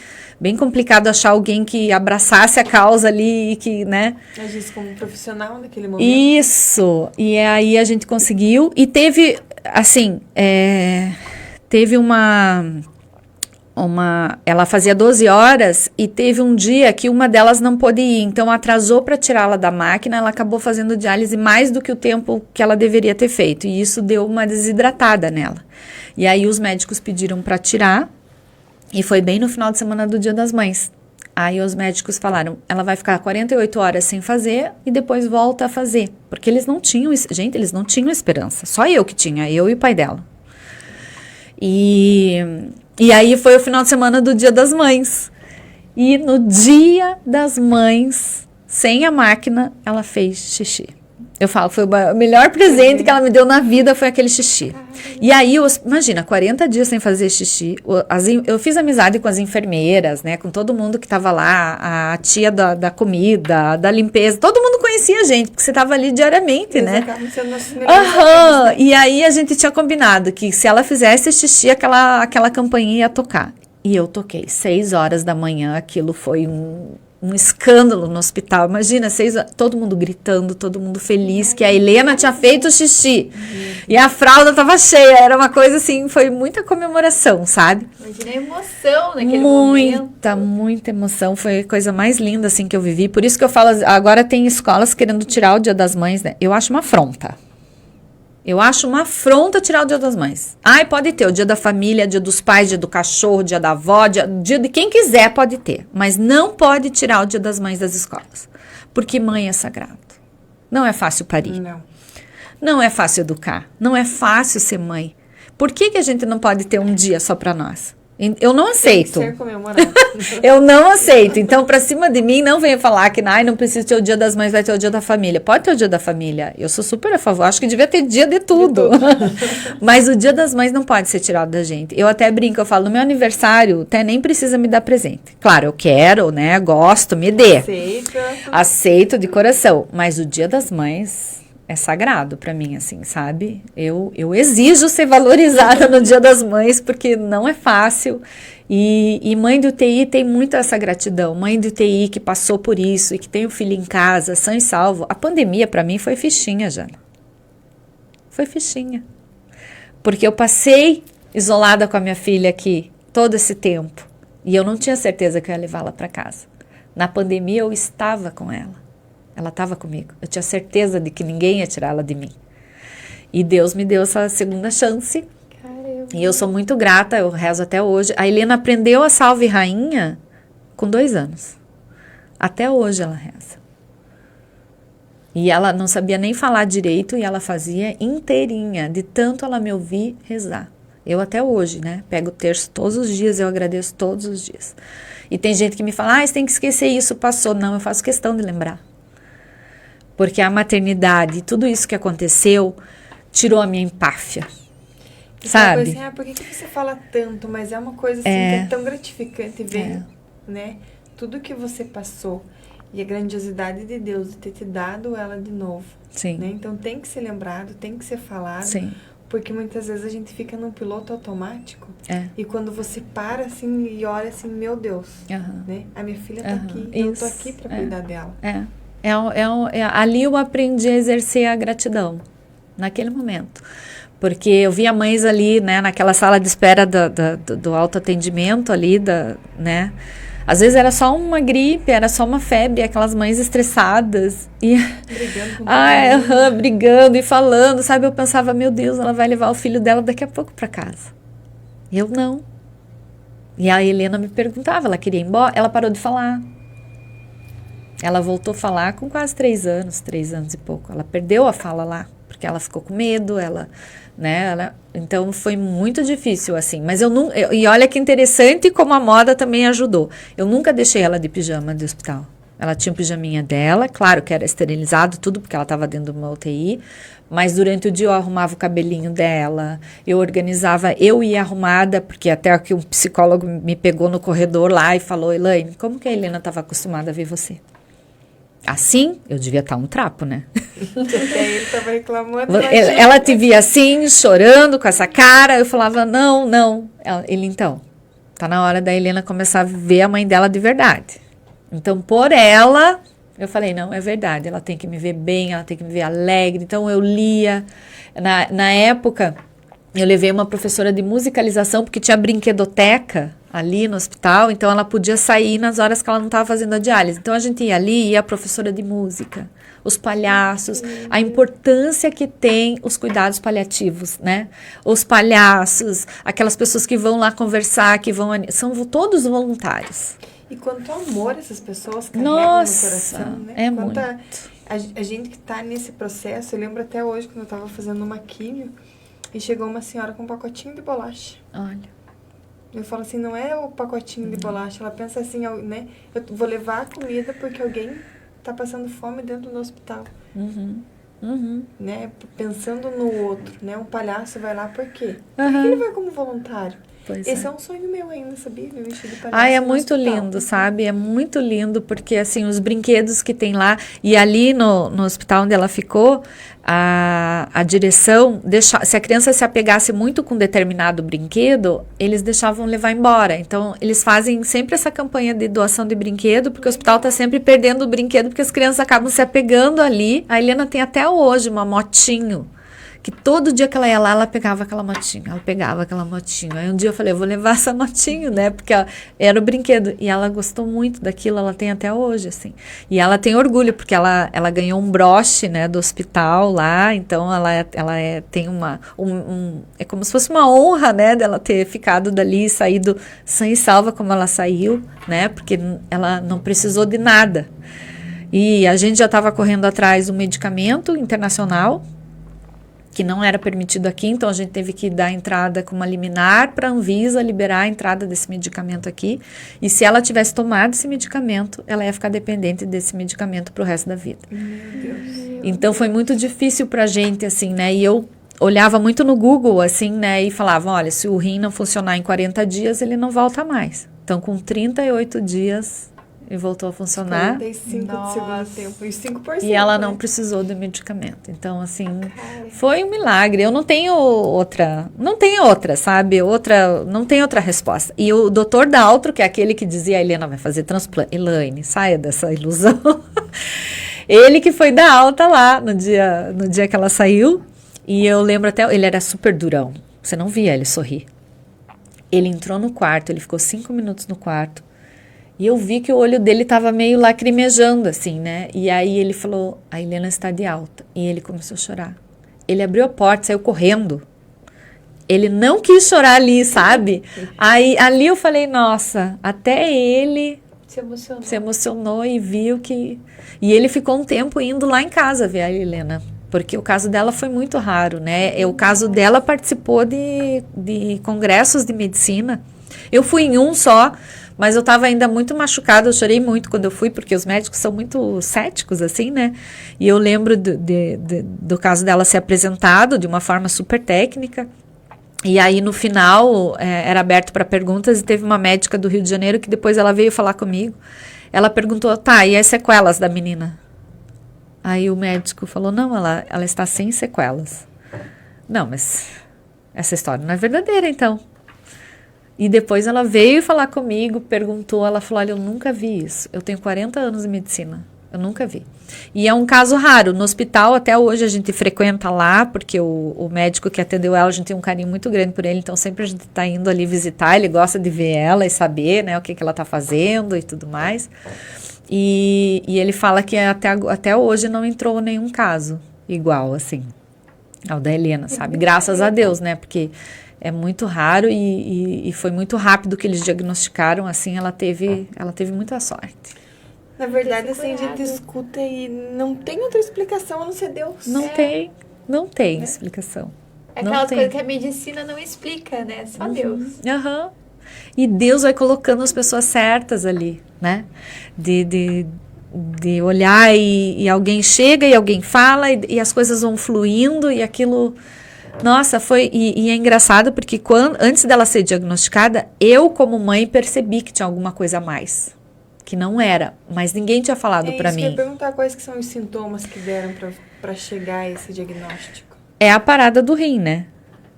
complicado achar alguém que abraçasse a causa ali e que, né? Agisse como profissional naquele momento. Isso, e aí a gente conseguiu, e teve, assim, ela fazia 12 horas e teve um dia que uma delas não pôde ir, então atrasou para tirá-la da máquina, ela acabou fazendo diálise mais do que o tempo que ela deveria ter feito, e isso deu uma desidratada nela. E aí os médicos pediram para tirar, e foi bem no final de semana do Dia das Mães. Aí os médicos falaram, ela vai ficar 48 horas sem fazer e depois volta a fazer, porque eles não tinham esperança, só eu que tinha, eu e o pai dela. E aí foi o final de semana do Dia das Mães. E no Dia das Mães, sem a máquina, ela fez xixi. Eu falo, foi o melhor presente que ela me deu na vida, foi aquele xixi. E aí, imagina, 40 dias sem fazer xixi. Eu fiz amizade com as enfermeiras, né? Com todo mundo que estava lá, a tia da comida, da limpeza. Todo mundo conhecia a gente, porque você estava ali diariamente, né? E aí a gente tinha combinado que se ela fizesse xixi, aquela campainha ia tocar. E eu toquei 6 horas da manhã, aquilo foi um escândalo no hospital. Imagina, todo mundo gritando, todo mundo feliz que a Helena tinha feito xixi. E a fralda estava cheia. Era uma coisa assim, foi muita comemoração, sabe? Imagina a emoção naquele momento. Muita emoção. Foi a coisa mais linda assim que eu vivi. Por isso que eu falo, agora tem escolas querendo tirar o Dia das Mães, né? Eu acho uma afronta. Tirar o Dia das Mães. Ai, pode ter o Dia da Família, Dia dos Pais, Dia do Cachorro, Dia da Avó, dia de quem quiser pode ter. Mas não pode tirar o Dia das Mães das escolas. Porque mãe é sagrado. Não é fácil parir. Não é fácil educar. Não é fácil ser mãe. Por que a gente não pode ter um dia só para nós? Eu não aceito. Tem que ser comemorado. Eu não aceito. Então, pra cima de mim, não venha falar que não precisa ter o Dia das Mães, vai ter o Dia da Família. Pode ter o Dia da Família. Eu sou super a favor. Acho que devia ter dia de tudo. Mas o Dia das Mães não pode ser tirado da gente. Eu até brinco, eu falo, no meu aniversário, até nem precisa me dar presente. Claro, eu quero, né? Gosto, me dê. Aceito de coração. Mas o Dia das Mães é sagrado pra mim, assim, sabe? Eu exijo ser valorizada no Dia das Mães, porque não é fácil. E mãe de UTI tem muito essa gratidão. Mãe de UTI que passou por isso e que tem o filho em casa, são e salvo. A pandemia, pra mim, foi fichinha, Jana. Foi fichinha. Porque eu passei isolada com a minha filha aqui todo esse tempo. E eu não tinha certeza que eu ia levá-la pra casa. Na pandemia, eu estava com ela. Ela estava comigo. Eu tinha certeza de que ninguém ia tirá-la de mim. E Deus me deu essa segunda chance. Caramba. E eu sou muito grata, eu rezo até hoje. A Helena aprendeu a Salve Rainha com 2 anos. Até hoje ela reza. E ela não sabia nem falar direito e ela fazia inteirinha, de tanto ela me ouvir rezar. Eu até hoje, né? Pego o terço todos os dias, eu agradeço todos os dias. E tem gente que me fala, você tem que esquecer isso, passou. Não, eu faço questão de lembrar. Porque a maternidade, tudo isso que aconteceu, tirou a minha empáfia, sabe? Assim, por que você fala tanto? Mas é uma coisa assim, que é tão gratificante ver, né? Tudo que você passou e a grandiosidade de Deus de ter te dado ela de novo. Sim. Né? Então tem que ser lembrado, tem que ser falado. Sim. Porque muitas vezes a gente fica num piloto automático. E quando você para assim e olha assim, meu Deus, né? A minha filha tá aqui, eu tô aqui pra cuidar dela. Ali eu aprendi a exercer a gratidão, naquele momento. Porque eu via mães ali, né, naquela sala de espera do autoatendimento ali, né? Às vezes era só uma gripe, era só uma febre, aquelas mães estressadas. E brigando e falando, sabe? Eu pensava, meu Deus, ela vai levar o filho dela daqui a pouco para casa. Eu não. E a Helena me perguntava, ela queria ir embora, ela parou de falar. Ela voltou a falar com quase 3 anos e pouco. Ela perdeu a fala lá, porque ela ficou com medo, então foi muito difícil, assim. Mas e olha que interessante como a moda também ajudou. Eu nunca deixei ela de pijama de hospital. Ela tinha um pijaminha dela, claro que era esterilizado, tudo, porque ela estava dentro de uma UTI. Mas durante o dia eu arrumava o cabelinho dela, eu organizava, eu ia arrumada, porque até que um psicólogo me pegou no corredor lá e falou, Elaine, como que a Helena estava acostumada a ver você? Assim, eu devia estar um trapo, né? Ele estava reclamando. Ela te via assim, chorando, com essa cara. Eu falava, não. Ele, então, tá na hora da Helena começar a ver a mãe dela de verdade. Então, por ela, eu falei, não, é verdade. Ela tem que me ver bem, ela tem que me ver alegre. Então, eu lia. Na época, eu levei uma professora de musicalização, porque tinha brinquedoteca ali no hospital, então ela podia sair nas horas que ela não estava fazendo a diálise. Então a gente ia ali, ia a professora de música, os palhaços, a importância que tem os cuidados paliativos, né? Os palhaços, aquelas pessoas que vão lá conversar, são todos voluntários. E quanto amor essas pessoas carregam no coração, né? É muito. A gente que está nesse processo, eu lembro até hoje, quando eu estava fazendo uma químio, e chegou uma senhora com um pacotinho de bolacha. Olha. Eu falo assim, não é o pacotinho de bolacha. Ela pensa assim, né? Eu vou levar a comida porque alguém tá passando fome dentro do hospital. Né? Pensando no outro, né? Um palhaço vai lá por quê? Por que ele vai como voluntário? Esse é um sonho meu ainda, sabia? Me vestir de palhaço. É muito lindo, sabe? É muito lindo, porque assim, os brinquedos que tem lá, e ali no hospital onde ela ficou, a direção, se a criança se apegasse muito com determinado brinquedo, eles deixavam levar embora. Então, eles fazem sempre essa campanha de doação de brinquedo, porque o hospital está sempre perdendo o brinquedo, porque as crianças acabam se apegando ali. A Helena tem até hoje uma motinho, que todo dia que ela ia lá, ela pegava aquela motinha. Aí um dia eu falei, eu vou levar essa motinho, né? Porque era o brinquedo. E ela gostou muito daquilo, ela tem até hoje, assim. E ela tem orgulho, porque ela ganhou um broche, né, do hospital lá. Então, tem é como se fosse uma honra, né, dela ter ficado dali e saído sã e salva como ela saiu, né? Porque ela não precisou de nada. E a gente já estava correndo atrás do medicamento internacional. que não era permitido aqui, então a gente teve que dar entrada com uma liminar para a Anvisa liberar a entrada desse medicamento aqui. E se ela tivesse tomado esse medicamento, ela ia ficar dependente desse medicamento para o resto da vida. Meu Deus. Então foi muito difícil para a gente, assim, né? E eu olhava muito no Google, assim, né? E falava, olha, se o rim não funcionar em 40 dias, ele não volta mais. Então, com 38 dias, ele voltou a funcionar. 45 do segundo tempo. E 5%. E ela não precisou do medicamento. Então, assim, foi um milagre. Eu não tenho outra, sabe? Não tem outra resposta. E o doutor Daltro, que é aquele que dizia, a Helena vai fazer transplante. Elaine, saia dessa ilusão. Ele que foi dar alta lá no dia que ela saiu. E eu lembro até, ele era super durão. Você não via ele sorrir. Ele entrou no quarto, ele ficou 5 minutos no quarto. E eu vi que o olho dele estava meio lacrimejando, assim, né? E aí ele falou, a Helena está de alta. E ele começou a chorar. Ele abriu a porta, saiu correndo. Ele não quis chorar ali, sabe? Aí, ali eu falei, nossa, até ele se emocionou e viu que... E ele ficou um tempo indo lá em casa ver a Helena. Porque o caso dela foi muito raro, né? O caso dela participou de congressos de medicina. Eu fui em um só, mas eu estava ainda muito machucada, eu chorei muito quando eu fui, porque os médicos são muito céticos, assim, né? E eu lembro do caso dela ser apresentado de uma forma super técnica. E aí, no final, era aberto para perguntas e teve uma médica do Rio de Janeiro que depois ela veio falar comigo. Ela perguntou, tá, e as sequelas da menina? Aí o médico falou, não, ela está sem sequelas. Não, mas essa história não é verdadeira, então. E depois ela veio falar comigo, perguntou, ela falou, olha, eu nunca vi isso. Eu tenho 40 anos de medicina, eu nunca vi. E é um caso raro. No hospital, até hoje, a gente frequenta lá, porque o médico que atendeu ela, a gente tem um carinho muito grande por ele, então sempre a gente está indo ali visitar, ele gosta de ver ela e saber, né, o que ela está fazendo e tudo mais. E ele fala que até hoje não entrou nenhum caso igual, assim, ao da Helena, sabe? Graças a Deus, né? Porque é muito raro e foi muito rápido que eles diagnosticaram, assim, ela teve muita sorte. Na verdade, assim, a gente escuta e não tem outra explicação a não ser Deus. Não tem explicação. É aquelas coisas que a medicina não explica, né? Só Deus. Aham. E Deus vai colocando as pessoas certas ali, né? De olhar e alguém chega e alguém fala e as coisas vão fluindo e aquilo... Nossa, foi... E é engraçado porque antes dela ser diagnosticada, eu como mãe percebi que tinha alguma coisa a mais. Que não era, mas ninguém tinha falado pra mim. Eu ia perguntar quais que são os sintomas que deram pra chegar a esse diagnóstico. É a parada do rim, né?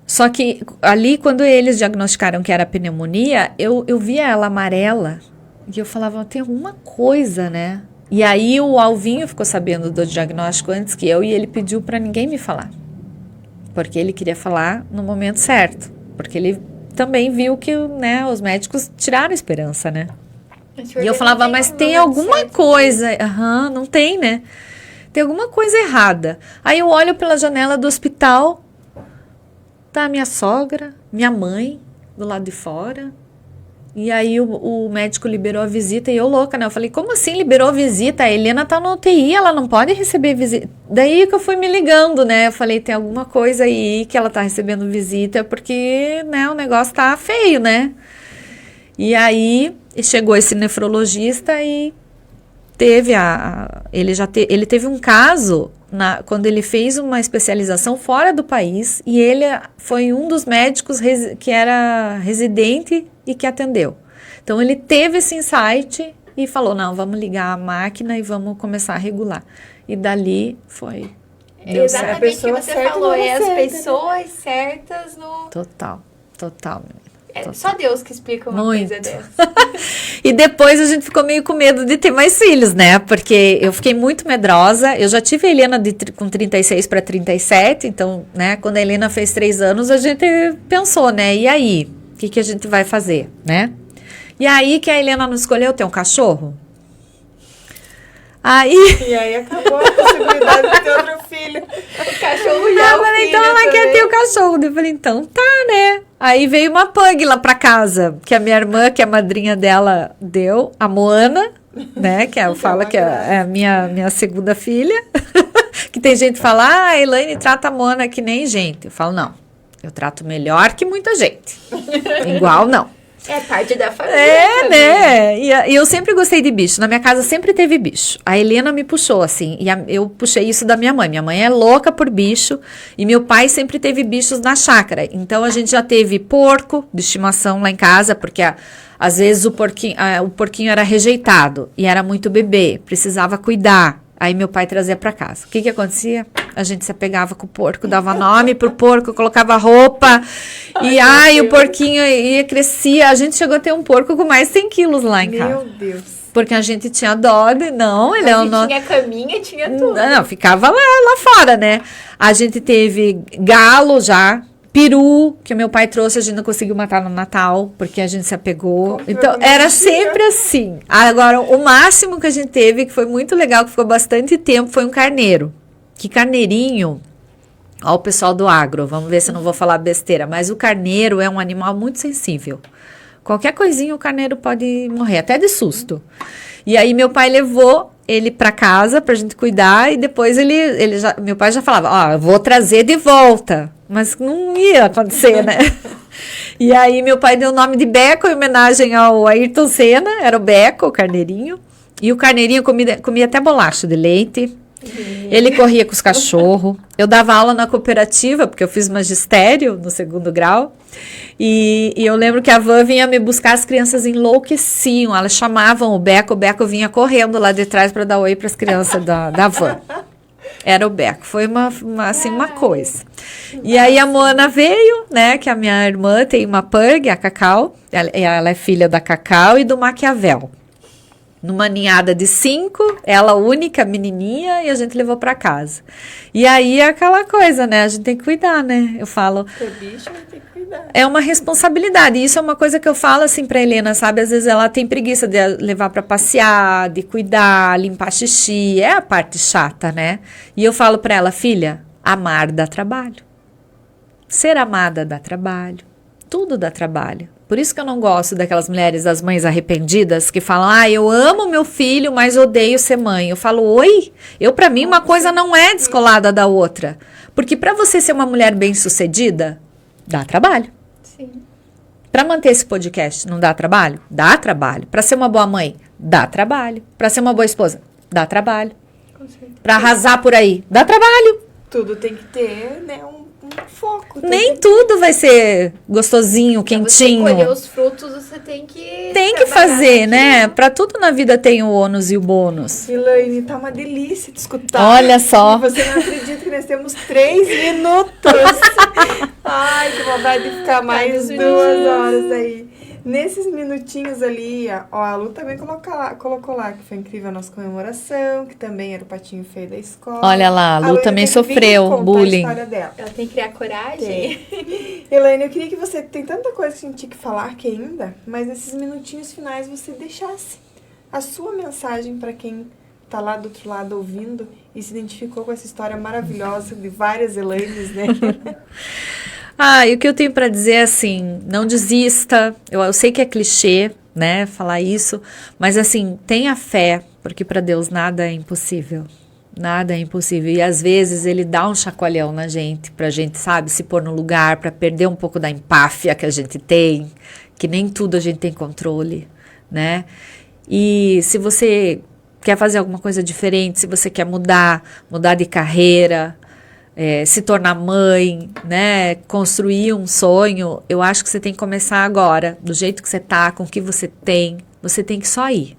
Só que ali, quando eles diagnosticaram que era pneumonia, eu via ela amarela e eu falava, tem alguma coisa, né? E aí o Alvinho ficou sabendo do diagnóstico antes que eu e ele pediu para ninguém me falar. Porque ele queria falar no momento certo. Porque ele também viu que, né, os médicos tiraram a esperança, né? E eu falava, mas tem alguma coisa... não tem, né? Tem alguma coisa errada. Aí eu olho pela janela do hospital... Tá a minha sogra, minha mãe, do lado de fora. E aí o médico liberou a visita e eu louca, né? Eu falei, como assim liberou a visita? A Helena tá no UTI, ela não pode receber visita. Daí que eu fui me ligando, né? Eu falei, tem alguma coisa aí que ela tá recebendo visita, porque, né, o negócio tá feio, né? E aí chegou esse nefrologista e teve ele teve um caso... quando ele fez uma especialização fora do país e ele foi um dos médicos que era residente e que atendeu. Então, ele teve esse insight e falou, não, vamos ligar a máquina e vamos começar a regular. E dali foi... Deu exatamente o que você falou, as pessoas certas no... Total, menina. É só Deus que explica uma coisa dessa. E depois a gente ficou meio com medo de ter mais filhos, né? Porque eu fiquei muito medrosa. Eu já tive a Helena com 36 para 37. Então, né? Quando a Helena fez 3 anos, a gente pensou, né? E aí? O que a gente vai fazer, né? E aí que a Helena não escolheu ter um cachorro? E aí acabou a possibilidade de ter outro filho. O cachorro já falei, então ela quer ter o cachorro. Eu falei, então tá, né? Aí veio uma pug lá pra casa, que a minha irmã, que é a madrinha dela, deu, a Moana, né? Que eu falo que é a minha segunda filha, que que tem gente que fala, a Elaine trata a Mona que nem gente. Eu falo, não, eu trato melhor que muita gente. Igual, não. É parte da família. Né? E eu sempre gostei de bicho. Na minha casa sempre teve bicho. A Helena me puxou, assim. E eu puxei isso da minha mãe. Minha mãe é louca por bicho. E meu pai sempre teve bichos na chácara. Então, a gente já teve porco de estimação lá em casa. Porque, às vezes, o porquinho era rejeitado. E era muito bebê. Precisava cuidar. Aí meu pai trazia para casa. O que acontecia? A gente se apegava com o porco, dava nome pro porco, colocava roupa. E o porquinho crescia. A gente chegou a ter um porco com mais de 100 quilos lá em casa. Meu Deus. Porque a gente tinha dó de... Não, ele é o nosso... Tinha caminha, tinha tudo. Não, ficava lá fora, né? A gente teve galo já. Peru, que o meu pai trouxe, a gente não conseguiu matar no Natal, porque a gente se apegou. Então, era sempre assim. Agora, o máximo que a gente teve, que foi muito legal, que ficou bastante tempo, foi um carneiro. Que carneirinho... Ó, o pessoal do agro, vamos ver se eu não vou falar besteira. Mas o carneiro é um animal muito sensível. Qualquer coisinha o carneiro pode morrer, até de susto. E aí, meu pai levou ele para casa pra gente cuidar, e depois meu pai já falava, ó, eu vou trazer de volta. Mas não ia acontecer, né? E aí meu pai deu o nome de Beco em homenagem ao Ayrton Senna, era o Beco, o carneirinho. E o carneirinho comia até bolacha de leite. Ele corria com os cachorros. Eu dava aula na cooperativa, porque eu fiz magistério no 2º grau. E eu lembro que a van vinha me buscar, as crianças enlouqueciam. Elas chamavam o Beco vinha correndo lá de trás para dar oi para as crianças da van. Era o Beco, foi uma coisa. E aí a Mona veio, né, que a minha irmã tem uma pug, a Cacau, ela é filha da Cacau e do Maquiavel. Numa ninhada de 5, ela única, menininha, e a gente levou para casa. E aí é aquela coisa, né, a gente tem que cuidar, né, eu falo... Ter bicho, tem que cuidar. É uma responsabilidade, e isso é uma coisa que eu falo assim pra Helena, sabe, às vezes ela tem preguiça de levar para passear, de cuidar, limpar xixi, é a parte chata, né, e eu falo pra ela, filha, amar dá trabalho, ser amada dá trabalho, tudo dá trabalho. Por isso que eu não gosto daquelas mulheres, das mães arrependidas, que falam, eu amo meu filho, mas odeio ser mãe. Eu falo, oi? Pra mim, uma coisa não é descolada da outra. Porque para você ser uma mulher bem-sucedida, dá trabalho. Sim. Para manter esse podcast, não dá trabalho? Dá trabalho. Para ser uma boa mãe, dá trabalho. Para ser uma boa esposa, dá trabalho. Para arrasar por aí, dá trabalho. Tudo tem que ter, né, um foco. Nem tudo vai ser gostosinho, quentinho. Pra você colher os frutos, você tem que... Tem que fazer, né? Pra tudo na vida tem o ônus e o bônus. Elaine, tá uma delícia de escutar. Olha só. E você não acredita que nós temos 3 minutos. Ai, que vontade de ficar mais 2 horas aí. Nesses minutinhos ali, ó, a Lu também colocou lá que foi incrível a nossa comemoração, que também era o patinho feio da escola. Olha lá, a Lu também sofreu bullying. Ela tem que criar coragem. Elaine, eu queria que você, tem tanta coisa que a gente tinha que falar que ainda, mas nesses minutinhos finais você deixasse a sua mensagem para quem tá lá do outro lado ouvindo e se identificou com essa história maravilhosa de várias Elaines, né? E o que eu tenho para dizer é assim, não desista, eu sei que é clichê, né, falar isso, mas assim, tenha fé, porque para Deus nada é impossível, nada é impossível, e às vezes Ele dá um chacoalhão na gente, pra gente, sabe, se pôr no lugar, pra perder um pouco da empáfia que a gente tem, que nem tudo a gente tem controle, né, e se você quer fazer alguma coisa diferente, se você quer mudar de carreira, se tornar mãe, né, construir um sonho, eu acho que você tem que começar agora, do jeito que você tá, com o que você tem que só ir,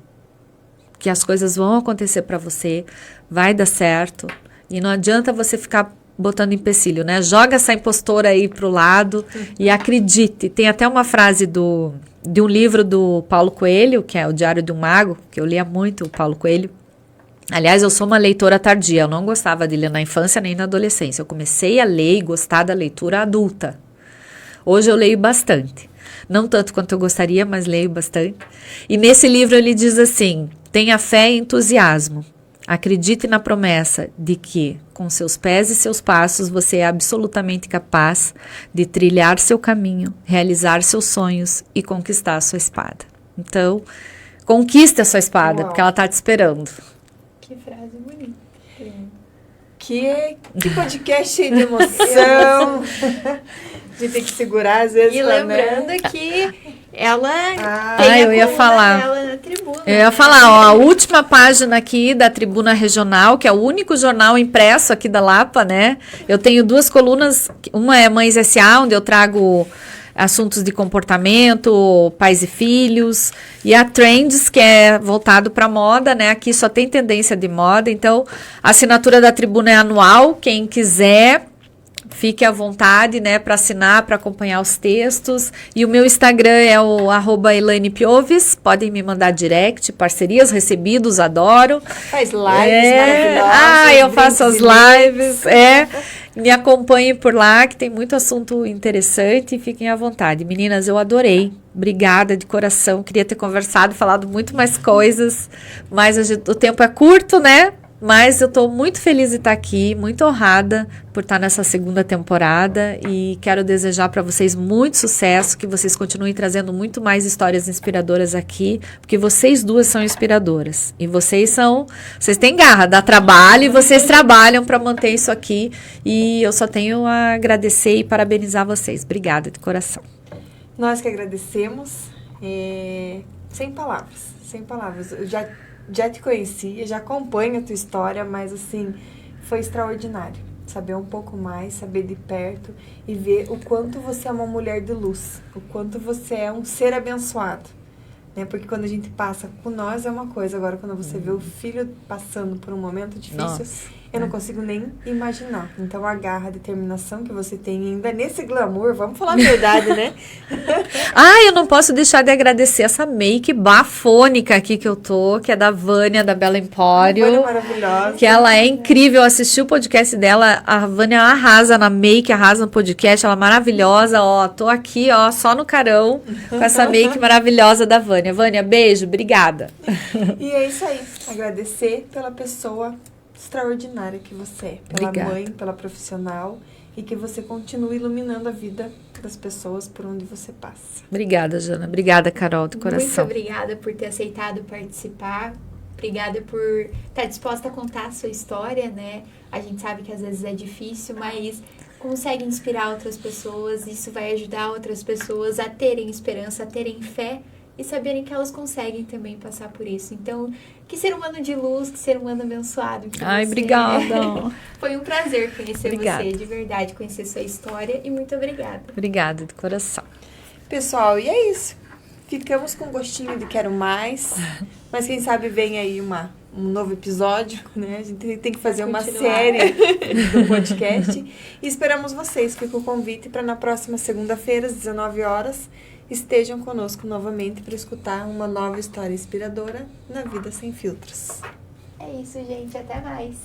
que as coisas vão acontecer para você, vai dar certo, e não adianta você ficar botando empecilho, né, joga essa impostora aí pro lado e acredite. Tem até uma frase de um livro do Paulo Coelho, que é o Diário de um Mago, que eu lia muito o Paulo Coelho. Aliás, eu sou uma leitora tardia, eu não gostava de ler na infância nem na adolescência. Eu comecei a ler e gostar da leitura adulta. Hoje eu leio bastante. Não tanto quanto eu gostaria, mas leio bastante. E nesse livro ele diz assim, tenha fé e entusiasmo. Acredite na promessa de que, com seus pés e seus passos, você é absolutamente capaz de trilhar seu caminho, realizar seus sonhos e conquistar a sua espada. Então, conquiste a sua espada, porque ela está te esperando. Que frase bonita. Que podcast cheio de emoção. A gente tem que segurar às vezes. E lembrando que ela eu ia falar. Dela na tribuna. Eu ia falar, ó, a última página aqui da Tribuna Regional, que é o único jornal impresso aqui da Lapa, né? Eu tenho 2 colunas, uma é Mães S.A., onde eu trago assuntos de comportamento, pais e filhos, e a Trends, que é voltado para moda, né? Aqui só tem tendência de moda, então a assinatura da Tribuna é anual, quem quiser, fique à vontade, né, para assinar, para acompanhar os textos. E o meu Instagram é o @ElainePioves. Podem me mandar direct, parcerias, recebidos, adoro. Faz lives maravilhosas. Eu faço as lives. Me acompanhem por lá, que tem muito assunto interessante, e fiquem à vontade. Meninas, eu adorei. Obrigada de coração. Queria ter conversado, falado muito mais coisas, mas o tempo é curto, né? Mas eu estou muito feliz de estar aqui, muito honrada por estar nessa segunda temporada e quero desejar para vocês muito sucesso, que vocês continuem trazendo muito mais histórias inspiradoras aqui, porque vocês duas são inspiradoras e vocês têm garra, dá trabalho e vocês trabalham para manter isso aqui e eu só tenho a agradecer e parabenizar vocês. Obrigada de coração. Nós que agradecemos, sem palavras, eu já te conhecia, já acompanho a tua história, mas assim, foi extraordinário. Saber um pouco mais, saber de perto e ver o quanto você é uma mulher de luz, o quanto você é um ser abençoado, né? Porque quando a gente passa com nós é uma coisa, agora quando você vê o filho passando por um momento difícil, eu não consigo nem imaginar. Então a garra, a determinação que você tem ainda nesse glamour, vamos falar a verdade, né? Eu não posso deixar de agradecer essa make bafônica aqui que eu tô, que é da Vânia, da Bela Empório. Vânia maravilhosa. Que ela é incrível, eu assisti o podcast dela, a Vânia arrasa na make, arrasa no podcast, ela é maravilhosa, ó, tô aqui, ó, só no carão, com essa make maravilhosa da Vânia. Vânia, beijo, obrigada. E é isso aí, agradecer pela pessoa extraordinária que você é, pela Obrigada. Mãe, pela profissional, e que você continue iluminando a vida das pessoas por onde você passa. Obrigada, Jana. Obrigada, Carol, do coração. Muito obrigada por ter aceitado participar. Obrigada por estar disposta a contar a sua história, né? A gente sabe que às vezes é difícil, mas consegue inspirar outras pessoas. Isso vai ajudar outras pessoas a terem esperança, a terem fé e saberem que elas conseguem também passar por isso. Então, que ser humano de luz, que ser humano abençoado. Que Ai, você obrigada. Foi um prazer conhecer Obrigada. você, de verdade, conhecer sua história e muito obrigada. Obrigada, de coração. Pessoal, e é isso. Ficamos com gostinho de quero mais, mas quem sabe vem aí um novo episódio, né? A gente tem que fazer uma série do podcast. E esperamos vocês. Fica o convite para na próxima segunda-feira, às 19 horas, estejam conosco novamente para escutar uma nova história inspiradora na Vida Sem Filtros. É isso, gente. Até mais.